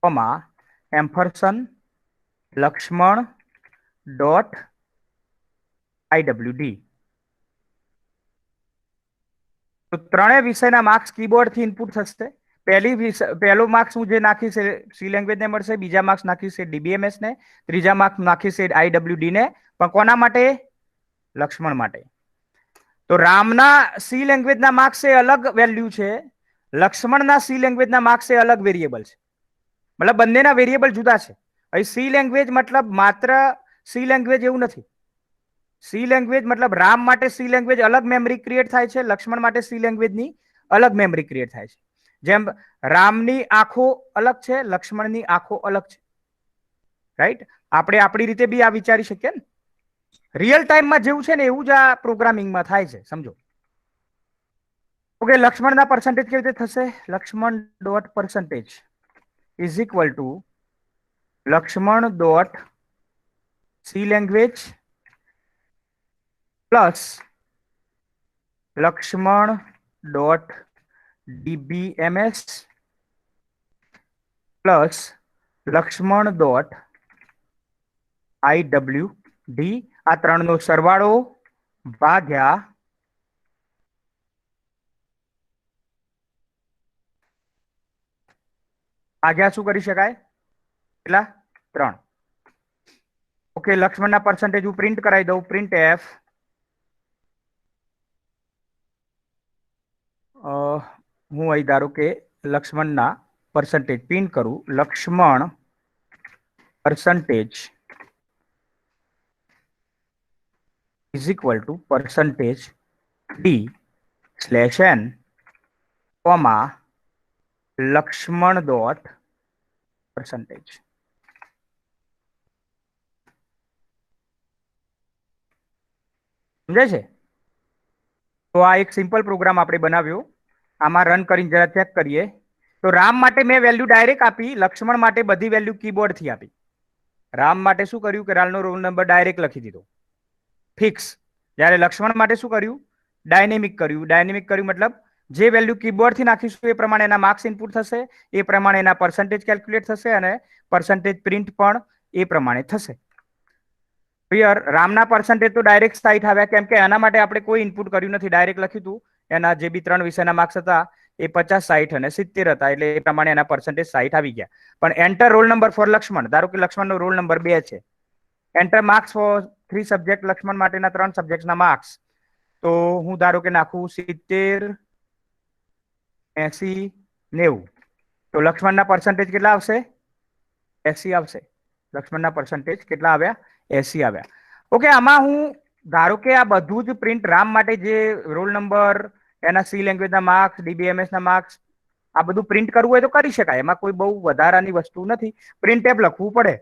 comma ampersand Lakshman dot IWD. તો 3 વિષયના માર્ક્સ કીબોર્ડથી ઇનપુટ થશે. પહેલો માર્ક્સ હું જે નાખીશ સી લેંગ્વેજને મળશે, બીજા માર્ક્સ નાખીશ ડીબીએમએસ ને, ત્રીજા માર્ક્સ નાખીશ આઈડબ્લ્યુડી ને. પણ કોના માટે? લક્ષ્મણ માટે. તો રામના સી લેંગ્વેજના માર્ક્સ એ અલગ વેલ્યુ છે, લક્ષ્મણના સી લેંગ્વેજના માર્ક્સ એ અલગ વેરિયેબલ છે. મતલબ બંનેના વેરિયેબલ જુદા છે. અહીં સી લેંગ્વેજ મતલબ માત્ર સી લેંગ્વેજ એવું નથી. સી લેંગ્વેજ મતલબ રામ માટે સી લેંગ્વેજ અલગ મેમરી ક્રિએટ થાય છે, લક્ષ્મણ માટે સી લેંગ્વેજની અલગ મેમરી ક્રિએટ થાય છે. જેમ રામની આંખો અલગ છે, લક્ષ્મણની આંખો અલગ છે. રાઈટ? આપણે આપણી રીતે બી આ વિચારી શકીએ ને. રિયલ ટાઈમમાં જેવું છે ને એવું જ આ પ્રોગ્રામિંગમાં થાય છે, સમજો. ઓકે, લક્ષ્મણના પર્સન્ટેજ કેવી રીતે થશે? Laxman dot percentage is equal to Laxman dot C language plus Laxman dot DBMS plus Laxman dot IWD આ ત્રણનો સરવાળો ભાગ્યા શું કરી શકાય? કેટલા? 3. ઓકે, લક્ષ્મણના પર્સન્ટેજ હું પ્રિન્ટ કરાવી દઉં. પ્રિન્ટ એફ હું અહીં ધારો કે લક્ષ્મણના પર્સન્ટેજ પ્રિન્ટ કરું. Lakshman percentage is equal to percentage D/N, comma Lakshman dot percentage. સમજાય છે? તો આ એક સિમ્પલ પ્રોગ્રામ આપણે બનાવ્યો. આમાં રન કરીને જરા ચેક કરીએ. તો રામ માટે મેં વેલ્યુ ડાયરેક્ટ આપી, લક્ષ્મણ માટે બધી વેલ્યુ કીબોર્ડ થી આપી. રામ માટે શું કર્યું કે રાલનો રોલ નંબર ડાયરેક્ટ લખી દીધો ફિક્સ. જ્યારે લક્ષ્મણ માટે શું કર્યું? ડાયનેમિક કર્યું. ડાયનેમિક કર્યું મતલબ જે વેલ્યુ કીબોર્ડ થી નાખીશું એ પ્રમાણે એના માર્ક્સ ઇનપુટ થશે, એ પ્રમાણે એના પર્સન્ટેજ કેલ્ક્યુલેટ થશે અને પર્સન્ટેજ પ્રિન્ટ પણ એ પ્રમાણે થશે. ક્લિયર? રામના પર્સન્ટેજ તો ડાયરેક્ટ 60 આવ્યા કેમ કે એના માટે આપણે કોઈ ઇનપુટ કર્યું નથી, ડાયરેક્ટ લખ્યું હતું. એના જે બી 3 વિષયના માર્ક્સ હતા એ 50, 60 અને 70 હતા, એટલે એ પ્રમાણે એના પર્સન્ટેજ 60 આવી ગયા. પણ enter roll number for Laxman, ધારો કે લક્ષ્મણનો રોલ નંબર 2 છે. Enter marks for 3 subject, Laxman માટેના 3 સબ્જેક્ટના માર્ક્સ. તો હું ધારો કે નાખું 70, 80, 90. તો લક્ષ્મણના પર્સન્ટેજ કેટલા આવશે? 80 આવશે. લક્ષ્મણના પર્સન્ટેજ કેટલા આવ્યા? 80 આવ્યા. ઓકે, આમાં હું ધારો કે આ બધું જ પ્રિન્ટ રામ માટે જે રોલ નંબર, એના સી લેંગ્વેજના માર્ક્સ, DBMS ના માર્ક્સ, આ બધું પ્રિન્ટ કરવું હોય તો કરી શકાય. એમાં કોઈ બહુ વધારાની વસ્તુ નથી. પ્રિન્ટ ટેબ લખવું પડે,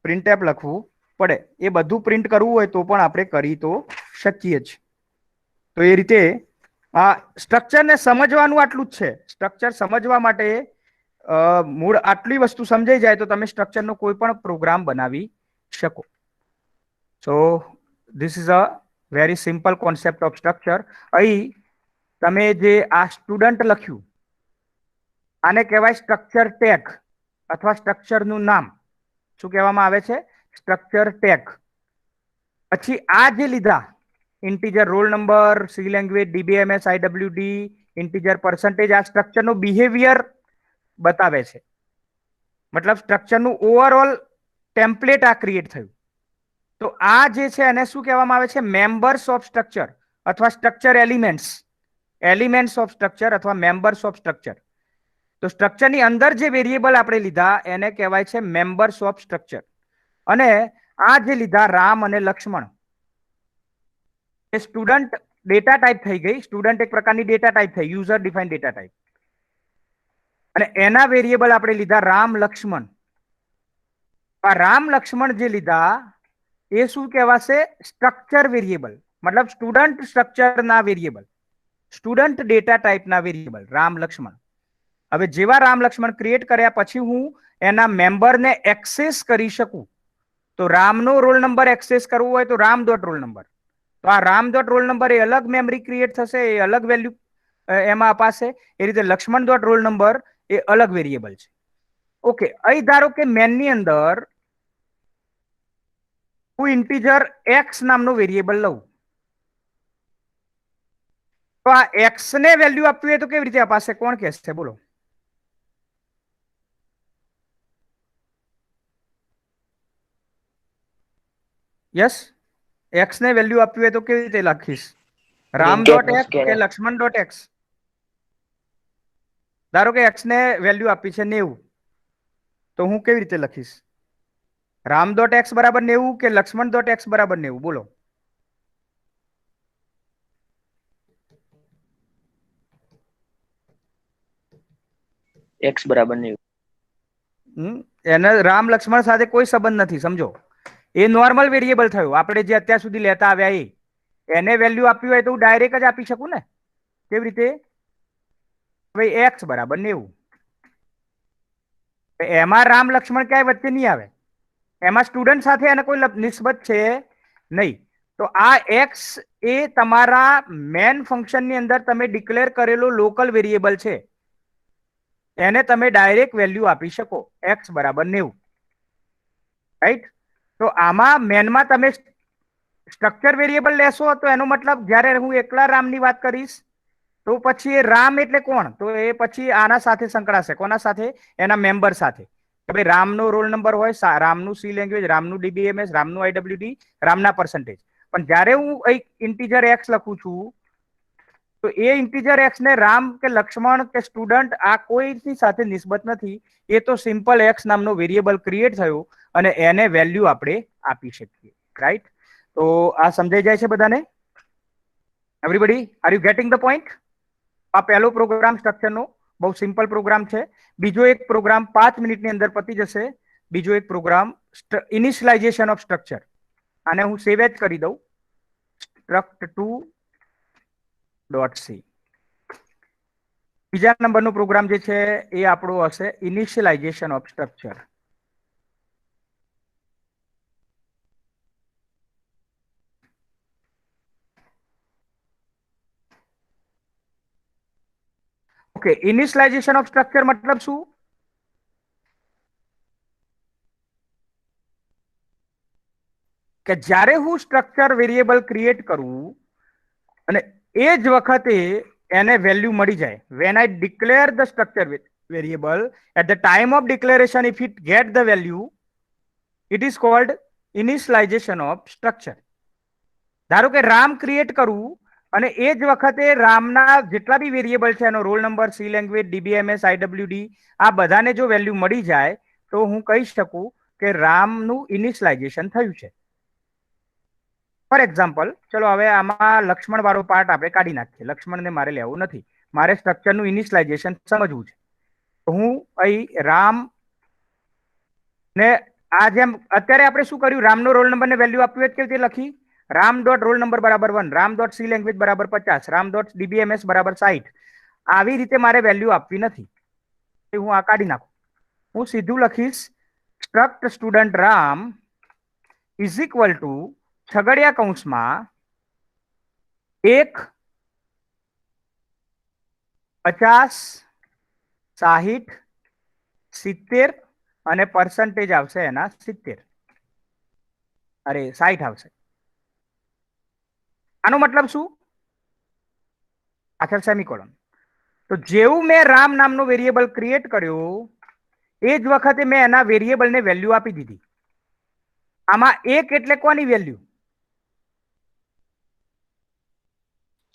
પ્રિન્ટ ટેબ લખવું પડે. એ બધું પ્રિન્ટ કરવું હોય તો પણ આપણે કરી તો શકીએ જ. તો એ રીતે આ સ્ટ્રક્ચરને સમજવાનું આટલું જ છે. સ્ટ્રક્ચર સમજવા માટે મૂળ આટલી વસ્તુ સમજાઈ જાય તો તમે સ્ટ્રક્ચરનો કોઈ પણ પ્રોગ્રામ બનાવી શકો. So this is a very simple concept of structure. અહીં તમે જે આ સ્ટુડન્ટ લખ્યું આને કહેવાય સ્ટ્રક્ચર ટેગ અથવા સ્ટ્રક્ચરનું નામ. શું કહેવામાં આવે છે? Structure tag. પછી આ જે લીધા integer role number, C language, DBMS, IWD, integer percentage, આ સ્ટ્રક્ચરનું બિહેવિયર બતાવે છે. મતલબ સ્ટ્રક્ચરનું ઓવરઓલ ટેમ્પલેટ આ ક્રિએટ થયું. તો આ જે છે એને શું કહેવામાં આવે છે? મેમ્બર્સ ઓફ સ્ટ્રક્ચર અથવા structure elements. Elements of structure અથવા મેમ્બર્સ ઓફ સ્ટ્રક્ચર. તો સ્ટ્રક્ચરની અંદર જે વેરિયેબલ આપણે લીધા એને કહેવાય છે મેમ્બર્સ ઓફ સ્ટ્રક્ચર. અને આ જે લીધા રામ અને લક્ષ્મણ, એ સ્ટુડન્ટ ડેટા ટાઈપ થઈ ગઈ. સ્ટુડન્ટ એક પ્રકારની ડેટા ટાઈપ થઈ, યુઝર ડિફાઇન ડેટા ટાઈપ. અને એના વેરિયેબલ આપણે લીધા રામ લક્ષ્મણ. આ રામ લક્ષ્મણ જે લીધા એ શું કહેવાશે? Structure variable. મતલબ સ્ટુડન્ટ સ્ટ્રક્ચરના વેરિયેબલ, સ્ટુડન્ટ ડેટા ટાઈપના વેરિયેબલ રામ લક્ષ્મણ. હવે જેવા રામ લક્ષ્મણ ક્રિએટ કર્યા પછી હું એના મેમ્બરને એક્સેસ કરી શકું. તો રામનો રોલ નંબર એક્સેસ કરવો હોય તો રામ ડોટ રોલ નંબર. તો આ રામ ડોટ રોલ નંબર એ અલગ મેમરી ક્રિએટ થશે, એ અલગ વેલ્યુ એમાં અપાશે. એ રીતે લક્ષ્મણ ડોટ રોલ નંબર એ અલગ વેરિયેબલ છે. ઓકે, અહીં ધારો કે મેનની અંદર હું ઇન્ટીજર એક્સ નામનો વેરિયેબલ લઉં. તો આ એક્સ ને વેલ્યુ આપવી હોય તો કેવી રીતે અપાશે? કોણ કહેશે? બોલો. યસ, એક્સ ને વેલ્યુ આપવી હોય તો કેવી રીતે લખીશ? રામ ડોટ એક્સ કે લક્ષ્મણ ડોટ એક્સ? ધારો કે એક્સ ને વેલ્યુ આપી છે 90, તો હું કેવી રીતે લખીશ? રામ ડોટ એક્સ બરાબર 90 કે લક્ષ્મણ ડોટ એક્સ બરાબર 90? બોલો. એક્સ બરાબર 90. એને રામ લક્ષ્મણ સાથે કોઈ સંબંધ નથી, સમજો. એ નોર્મલ વેરિયેબલ થયું આપણે જે અત્યાર સુધી લેતા આવ્યા એ. એને વેલ્યુ આપવી હોય તો હું ડાયરેક્ટ જ આપી શકું ને. કેવી રીતે? ભાઈ એક્સ બરાબર 90. એમાં રામ લક્ષ્મણ ક્યાંય વચ્ચે નહીં આવે. એમાં સ્ટુડન્ટ સાથે એને કોઈ નિસ્બત છે નહીં. તો આ એક્સ એ તમારા મેન ફંક્શનની અંદર તમે ડિક્લેર કરેલો લોકલ વેરિયેબલ છે. એને તમે ડાયરેક્ટ વેલ્યુ આપી શકો x બરાબર 90, રાઈટ? તો આમાં મેનમાં તમે સ્ટ્રક્ચર વેરિયેબલ લેશો તો એનો મતલબ જ્યારે હું એકલા રામની વાત કરીશ તો પછી એ રામ એટલે કોણ? તો એ પછી આના સાથે સંકળાશે. કોના સાથે? એના મેમ્બર સાથે. કે ભાઈ રામનો રોલ નંબર હોય, રામનું સી લેંગ્વેજ, રામનું ડીબીએમએસ, રામનું આઈડબ્લ્યુડી, રામના પર્સન્ટેજ. પણ જ્યારે હું એક ઇન્ટીજર એક્સ લખું છું તો એ ઇન્ટીજર એક્સ ને રામ કે લક્ષ્મણ કે સ્ટુડન્ટ આ કોઈની સાથે નિસ્બત નથી. એ તો સિમ્પલ એક્સ નામનો વેરિયેબલ ક્રિએટ થયો અને એને વેલ્યુ આપણે આપી શકીએ, રાઈટ? તો આ સમજાઈ જાય છે બધાને? Everybody, are you getting the point? આ પહેલો પ્રોગ્રામ સ્ટ્રક્ચરનો બહુ સિમ્પલ પ્રોગ્રામ છે. બીજો એક પ્રોગ્રામ 5 મિનિટની અંદર પતી જશે. બીજો એક પ્રોગ્રામ ઇનિશિયલાઇઝેશન ઓફ સ્ટ્રક્ચર. આને હું સેવ એજ કરી દઉં, struct2.c. બીજા નંબરનો પ્રોગ્રામ જે છે એ આપણો હશે initialization of structure. Okay, initialization of structure મતલબ શું? કે જ્યારે હું સ્ટ્રક્ચર વેરિયેબલ ક્રિએટ કરું અને એ જ વખતે એને વેલ્યુ મળી જાય, when I declare the structure variable at the time of declaration, if it get the value, it is called initialization of structure. ધારો કે રામ ક્રિએટ કરું અને એ જ વખતે રામના જેટલા બી વેરિયેબલ છે એનો roll number, C language, DBMS, IWD, આ બધાને જો વેલ્યુ મળી જાય તો હું કહી શકું કે રામનું ઇનિશિયલાઇઝેશન થયું છે. ફોર એક્ઝામ્પલ, ચલો હવે આમાં લક્ષ્મણ વાળો પાર્ટ આપણે કાઢી નાખીએ. લક્ષ્મણને મારે લેવું નથી, મારે સ્ટ્રક્ચરનું ઇનિશિયલાઇઝેશન સમજવું છે. તો હું અહીં રામ ને આ જેમ અત્યારે આપણે શું કર્યું, રામનો રોલ નંબર ને વેલ્યુ આપ્યું હોય કેવી રીતે લખી? રામ ડોટ રોલ નંબર બરાબર 1, રામ ડોટ સી લેંગ્વેજ બરાબર 50, રામ ડોટ ડીબીએમએસ બરાબર 60. આવી રીતે મારે વેલ્યુ આપવી નથી. હું આ કાઢી નાખું. હું સીધું લખીશ struct student Ram is equal to છગડિયા કૌંસમાં 1, 50, 60, 70 અને પર્સન્ટેજ આવશે એના 70. અરે 60 આવશે. આનો મતલબ શું? પાછળ સેમિકોલોન. તો જેવું મેં રામ નામનો વેરિયેબલ ક્રિએટ કર્યો એ જ વખતે મેં એના વેરિયેબલને વેલ્યુ આપી દીધી. આમાં 1 એટલે કોની વેલ્યુ?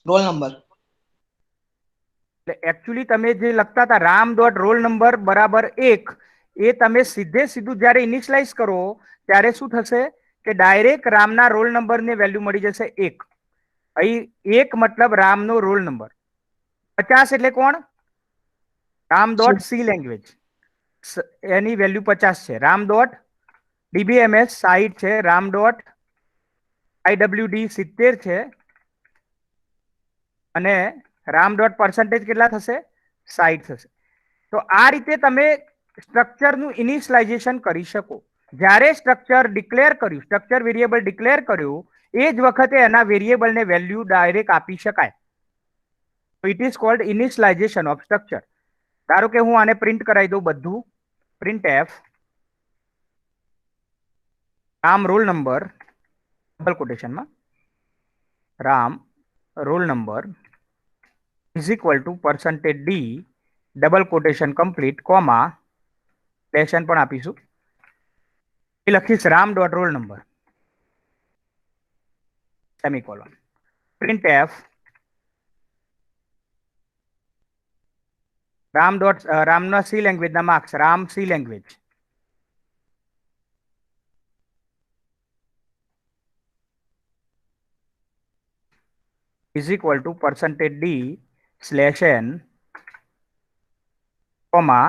Roll number. એટલે એકચ્યુઅલી તમે જે લખતા હતા રામ ડોટ રોલ નંબર બરાબર 1, એ તમે સીધું જ્યારે ઇનિશિયલાઇઝ કરો ત્યારે શું થશે કે ડાયરેક્ટ રામના રોલ નંબરની વેલ્યુ મળી જશે 1. અહીં 1 મતલબ રામનો રોલ નંબર. 50 એટલે કોણ? રામ ડોટ સી લેંગ્વેજ, એની વેલ્યુ 50 છે. રામ ડોટ ડીબીએમએસ 60 છે. રામ ડોટ આઈડબ્લ્યુડી 70 છે. અને રામ ડોટ પર્સન્ટેજ કેટલા થશે? 60 થશે. તો આ રીતે તમે સ્ટ્રક્ચરનું ઇનિશિયલાઇઝેશન કરી શકો. જ્યારે સ્ટ્રક્ચર ડિક્લેર કર્યું, સ્ટ્રક્ચર વેરિયેબલ ડિક્લેર કર્યું એ જ વખતે એના વેરિયેબલને વેલ્યુ ડાયરેક્ટ આપી શકાય. It is called initialization of structure. ધારો કે હું આને પ્રિન્ટ કરાવી દઉં બધું. Printf Ram roll number double કોટેશનમાં Ram roll number is equal to percentage d double quotation complete comma લેશન પણ આપીશું. એ લખીશ Ram dot roll number semicolon. Printf Ram dot રામના સી લેંગ્વેજના marks, Ram C language is equal to percentage d slash n comma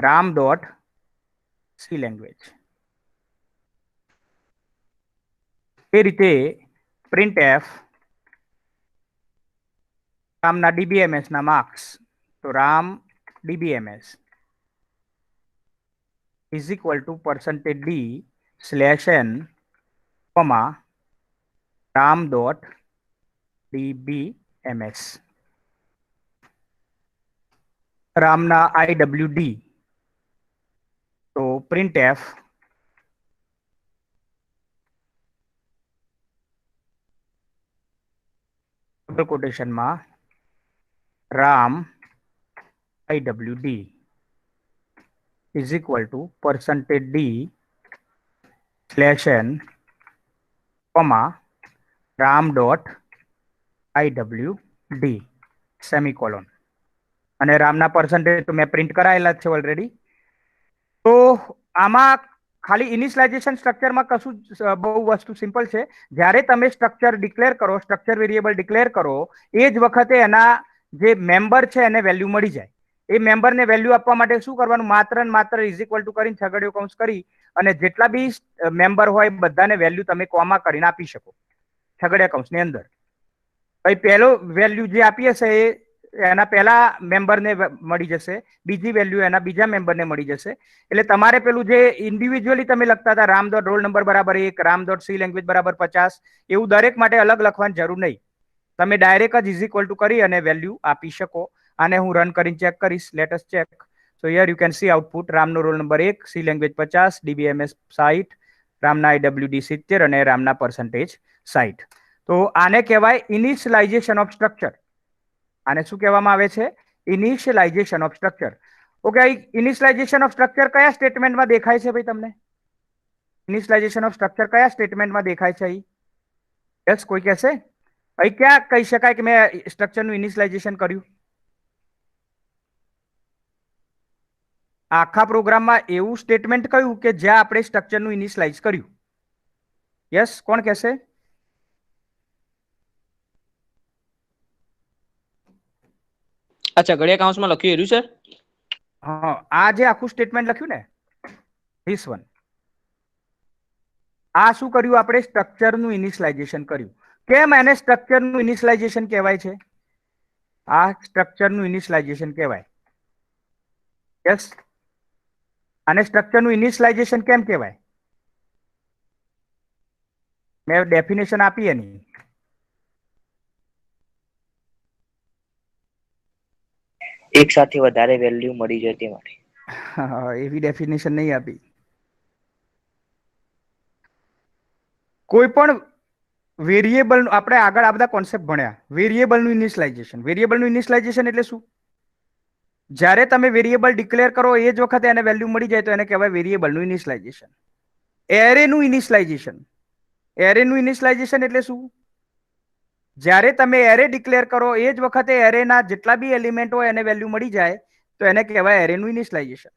Ram dot C language. એ રીતે printf રામના ડીબીએમએસ ના માર્ક્સ, તો Ram DBMS is equal to percentage d slash n comma Ram dot DBMS. રામના IWD, તો printf double કોટેશનમાં Ram IWD is equal to %d /n, ram dot IWD semicolon. અને રામના પર્સન્ટેજ તો મેં પ્રિન્ટ કરાયેલા જ છે ઓલરેડી. તો આમાં ખાલી ઇનિશિયલાઇઝેશન સ્ટ્રક્ચરમાં કશું બહુ વસ્તુ સિમ્પલ છે. જ્યારે તમે સ્ટ્રક્ચર ડિક્લેર કરો, સ્ટ્રક્ચર વેરિયેબલ ડિક્લેર કરો, એ જ વખતે એના જે મેમ્બર છે એને વેલ્યુ મળી જાય. એ મેમ્બરને વેલ્યુ આપવા માટે શું કરવાનું? માત્ર ને માત્ર ઇઝ ઇક્વલ ટુ કરીને છગડીયો કૌંસ કરી અને જેટલા બી મેમ્બર હોય બધાને વેલ્યુ તમે કોમા કરીને આપી શકો છગડીયા કૌંસની અંદર. પછી પહેલો વેલ્યુ જે આપી હશે એ એના પહેલા મેમ્બરને મળી જશે, બીજી વેલ્યુ એના બીજા મેમ્બરને મળી જશે. એટલે તમારે પેલું જે ઇન્ડિવિજ્યુઅલી તમે લખતા હતા રામ ડોટ રોલ નંબર બરાબર 1, રામ ડોટ સી લેંગ્વેજ બરાબર 50, એવું દરેક માટે અલગ લખવાની જરૂર નહીં. તમે ડાયરેક્ટ જ ઇઝ ઇક્વલ ટુ કરી અને વેલ્યુ આપી શકો. આને હું રન કરીને ચેક કરીશ. Let us check. So here you can see output રામનો roll number 1, C language 50, DBMS 60, રામના IWD 70 અને રામના પર્સન્ટેજ 60. તો આને કહેવાય ઇનિશિયલાઇઝેશન ઓફ સ્ટ્રક્ચર. આને શું કહેવામાં આવે છે? Initialization of structure. Okay, initialization of structure કયા સ્ટેટમેન્ટમાં દેખાય છે ભાઈ તમને? ઇનિશિયલાઇઝેશન ઓફ સ્ટ્રક્ચર કયા સ્ટેટમેન્ટમાં દેખાય છે અહીં? યસ, કોઈ કહેશે? અહીં ક્યાં કહી શકાય કે મેં સ્ટ્રક્ચરનું ઇનિશિયલાઇઝેશન કર્યું? આખા પ્રોગ્રામમાં એવું સ્ટેટમેન્ટ કયું કે જ્યાં આપણે સ્ટ્રક્ચરનું ઇનિશિયલાઇઝ કર્યું? યસ, કોણ કહેશે? અચ્છા, ઘડિયા કૌંસમાં લખ્યું એર્યું સર? હા, આ જે આખું સ્ટેટમેન્ટ લખ્યું ને, ધીસ વન, આ શું કર્યું? આપણે સ્ટ્રક્ચરનું ઇનિશિયલાઇઝેશન કર્યું. કેમ એને સ્ટ્રક્ચરનું ઇનિશિયલાઇઝેશન કહેવાય છે? આ સ્ટ્રક્ચરનું ઇનિશિયલાઇઝેશન કહેવાય. યસ, આને સ્ટ્રક્ચરનું ઇનિશિયલાઇઝેશન કેમ કહેવાય? મેં ડેફિનેશન આપી એની. એક સાથે વધારે વેલ્યુ મળી જાય તે માટે. એવી ડેફિનેશન નહીં આપી. કોઈ પણ વેરિયેબલ આપણે આગળ આ બધા કોન્સેપ્ટ ભણ્યા. વેરિયેબલનું ઇનિશિયલાઇઝેશન. વેરિયેબલનું ઇનિશિયલાઇઝેશન એટલે શું? જ્યારે તમે વેરિયેબલ ડિક્લેર કરો એ જ વખતે એને વેલ્યુ મળી જાય તો એને કહેવાય વેરિયેબલનું ઇનિશિયલાઇઝેશન. એરેનું ઇનિશિયલાઇઝેશન. એરેનું ઇનિશિયલાઇઝેશન એટલે શું? જ્યારે તમે એરે ડિક્લેર કરો એ જ વખતે એરેના જેટલા બી એલિમેન્ટ હોય એને વેલ્યુ મળી જાય તો એને કહેવાય એરેનું ઇનિશિયલાઇઝેશન.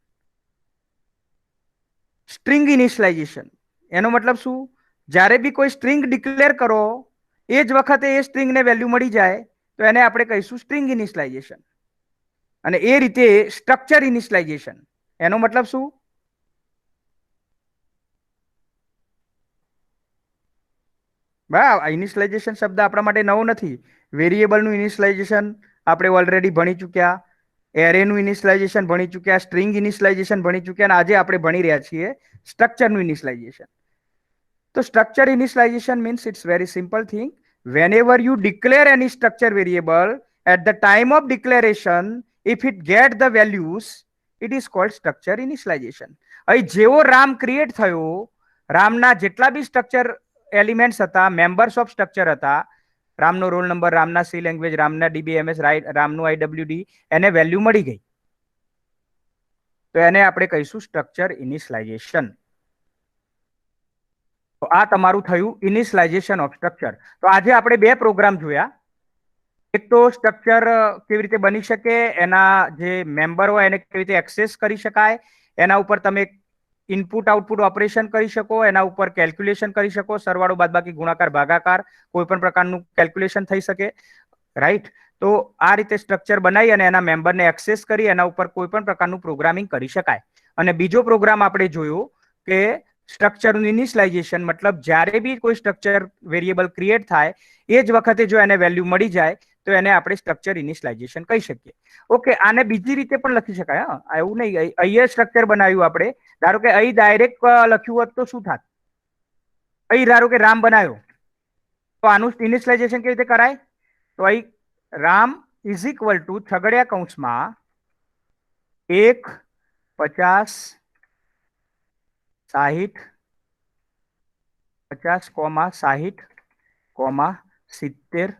સ્ટ્રિંગ ઇનિશિયલાઇઝેશન એનો મતલબ શું? જ્યારે બી કોઈ સ્ટ્રિંગ ડિક્લેર કરો એ જ વખતે એ સ્ટ્રિંગને વેલ્યુ મળી જાય તો એને આપણે કહીશું સ્ટ્રિંગ ઇનિશિયલાઇઝેશન. અને એ રીતે સ્ટ્રક્ચર ઇનિશિયલાઇઝેશન એનો મતલબ શું? ઇનિશિયલાઇઝેશન શબ્દ આપણા માટે નવો નથી. વેરિયેબલનું ઇનિશિયલાઇઝેશન આપણે ઓલરેડી ભણી ચૂક્યા, એરેનું ઇનિશિયલાઇઝેશન ભણી ચૂક્યા, સ્ટ્રિંગ ઇનિશિયલાઇઝેશન ભણી ચૂક્યા અને આજે આપણે ભણી રહ્યા છીએ સ્ટ્રક્ચરનું ઇનિશિયલાઇઝેશન. તો structure initialization means it's very simple thing. Whenever you declare any structure variable, at the time of declaration, if it get the values, it is called structure initialization. અહીં જેવો રામ ક્રિએટ થયો, રામના જેટલા બી સ્ટ્રક્ચર એલિમેન્ટ્સ હતા, members of structure હતા, રામનો roll number, રામના C language, રામના DBMS, રામનું IWD, એને વેલ્યુ મળી ગઈ તો એને આપણે કહીશું સ્ટ્રક્ચર ઇનિશિયલાઇઝેશન. તો આ તમારું થયું ઇનિશિયલાઇઝેશન ઓફ સ્ટ્રક્ચર. તો આજે આપણે બે પ્રોગ્રામ જોયા. એક તો સ્ટ્રક્ચર કેવી રીતે બની શકે, એના જે મેમ્બર હોય એને કેવી રીતે એક્સેસ કરી શકાય, એના ઉપર તમે ઇનપુટ આઉટપુટ ઓપરેશન કરી શકો, એના ઉપર કેલ્ક્યુલેશન કરી શકો, સરવાળો બાદબાકી ગુણાકાર ભાગાકાર કોઈ પણ પ્રકારનું કેલ્ક્યુલેશન થઈ શકે, રાઈટ? તો આ રીતે સ્ટ્રક્ચર બનાવી અને એના મેમ્બરને એક્સેસ કરી એના ઉપર કોઈ પણ પ્રકારનું પ્રોગ્રામિંગ કરી શકાય. અને બીજો પ્રોગ્રામ આપણે જોયો કે સ્ટ્રક્ચરનું ઇનિશિયલાઇઝેશન મતલબ જ્યારે બી કોઈ સ્ટ્રક્ચર વેરિયેબલ ક્રિએટ થાય એ જ વખતે જો એને વેલ્યુ મળી જાય તો એને આપણે સ્ટ્રક્ચર ઇનિશિયલાઇઝેશન કહી શકીએ. ઓકે, આને બીજી રીતે પણ લખી શકાય. હા, એવું નહીં અહીંયા સ્ટ્રક્ચર બનાવ્યું આપણે, ધારો કે અહીં ડાયરેક્ટ લખ્યું હોત તો શું થાત? અહીં ધારો કે રામ બનાવ્યો તો આનું ઇનિશિયલાઇઝેશન કેવી રીતે કરાય? તો અહીં રામ ઇઝ ઇક્વલ ટુ છગડીયા કૌંસમાં 1, 50, 60, 50, 60, 70,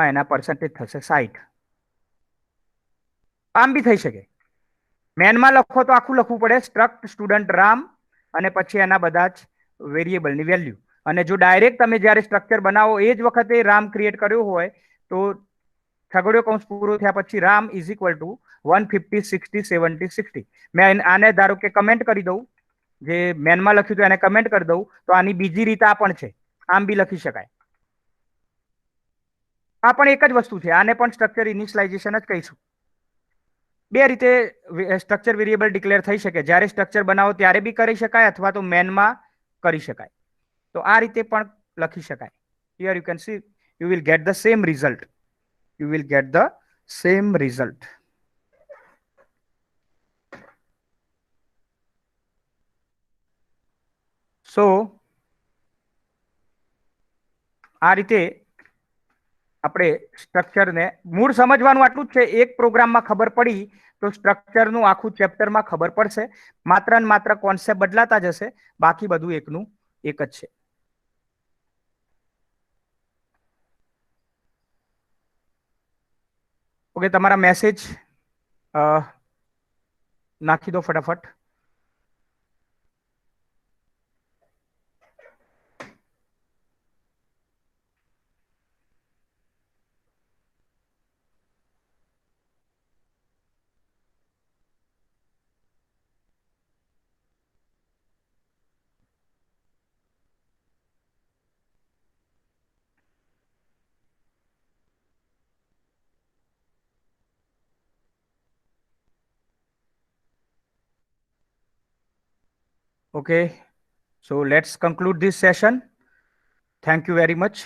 એના પરસેન્ટેજ થશે 60. આમ બી થઈ શકે. મેનમાં લખો તો આખું લખવું પડે, સ્ટ્રક્ટ સ્ટુડન્ટ રામ, અને પછી એના બધા જ વેરિયેબલની વેલ્યુ. અને જો ડાયરેક્ટ તમે જ્યારે સ્ટ્રક્ચર બનાવો એ જ વખતે રામ ક્રિએટ કર્યો હોય તો છગડીયો કૌંસ પૂરો થયા પછી રામ ઇઝ ઇક્વલ ટુ 150, 60, 70, 60. મેં આને ધારો કે કમેન્ટ કરી દઉં, જે મેનમાં લખ્યું હતું એને કમેન્ટ કરી દઉં, તો આની બીજી રીત આ પણ છે, આમ બી લખી શકાય. આ પણ એક જ વસ્તુ છે, આને પણ સ્ટ્રક્ચર ઇનિશિયલાઇઝેશન જ કહીશું. બે રીતે સ્ટ્રક્ચર વેરિયેબલ ડિક્લેર થઈ શકે, જ્યારે સ્ટ્રક્ચર બનાવો ત્યારે બી કરી શકાય, અથવા તો મેનમાં કરી શકાય. તો આ રીતે પણ લખી શકાય. Here you can see you will get the same result. You will get the same result. So આ રીતે આપણે સ્ટ્રક્ચરને મૂળ સમજવાનું આટલું જ છે. એક પ્રોગ્રામમાં ખબર પડી તો સ્ટ્રક્ચરનું આખું ચેપ્ટરમાં ખબર પડશે. માત્ર ને માત્ર કોન્સેપ્ટ બદલાતા જશે, બાકી બધું એકનું એક જ છે. ઓકે, તમારા મેસેજ નાખી દો ફટાફટ. Okay, so let's conclude this session. Thank you very much.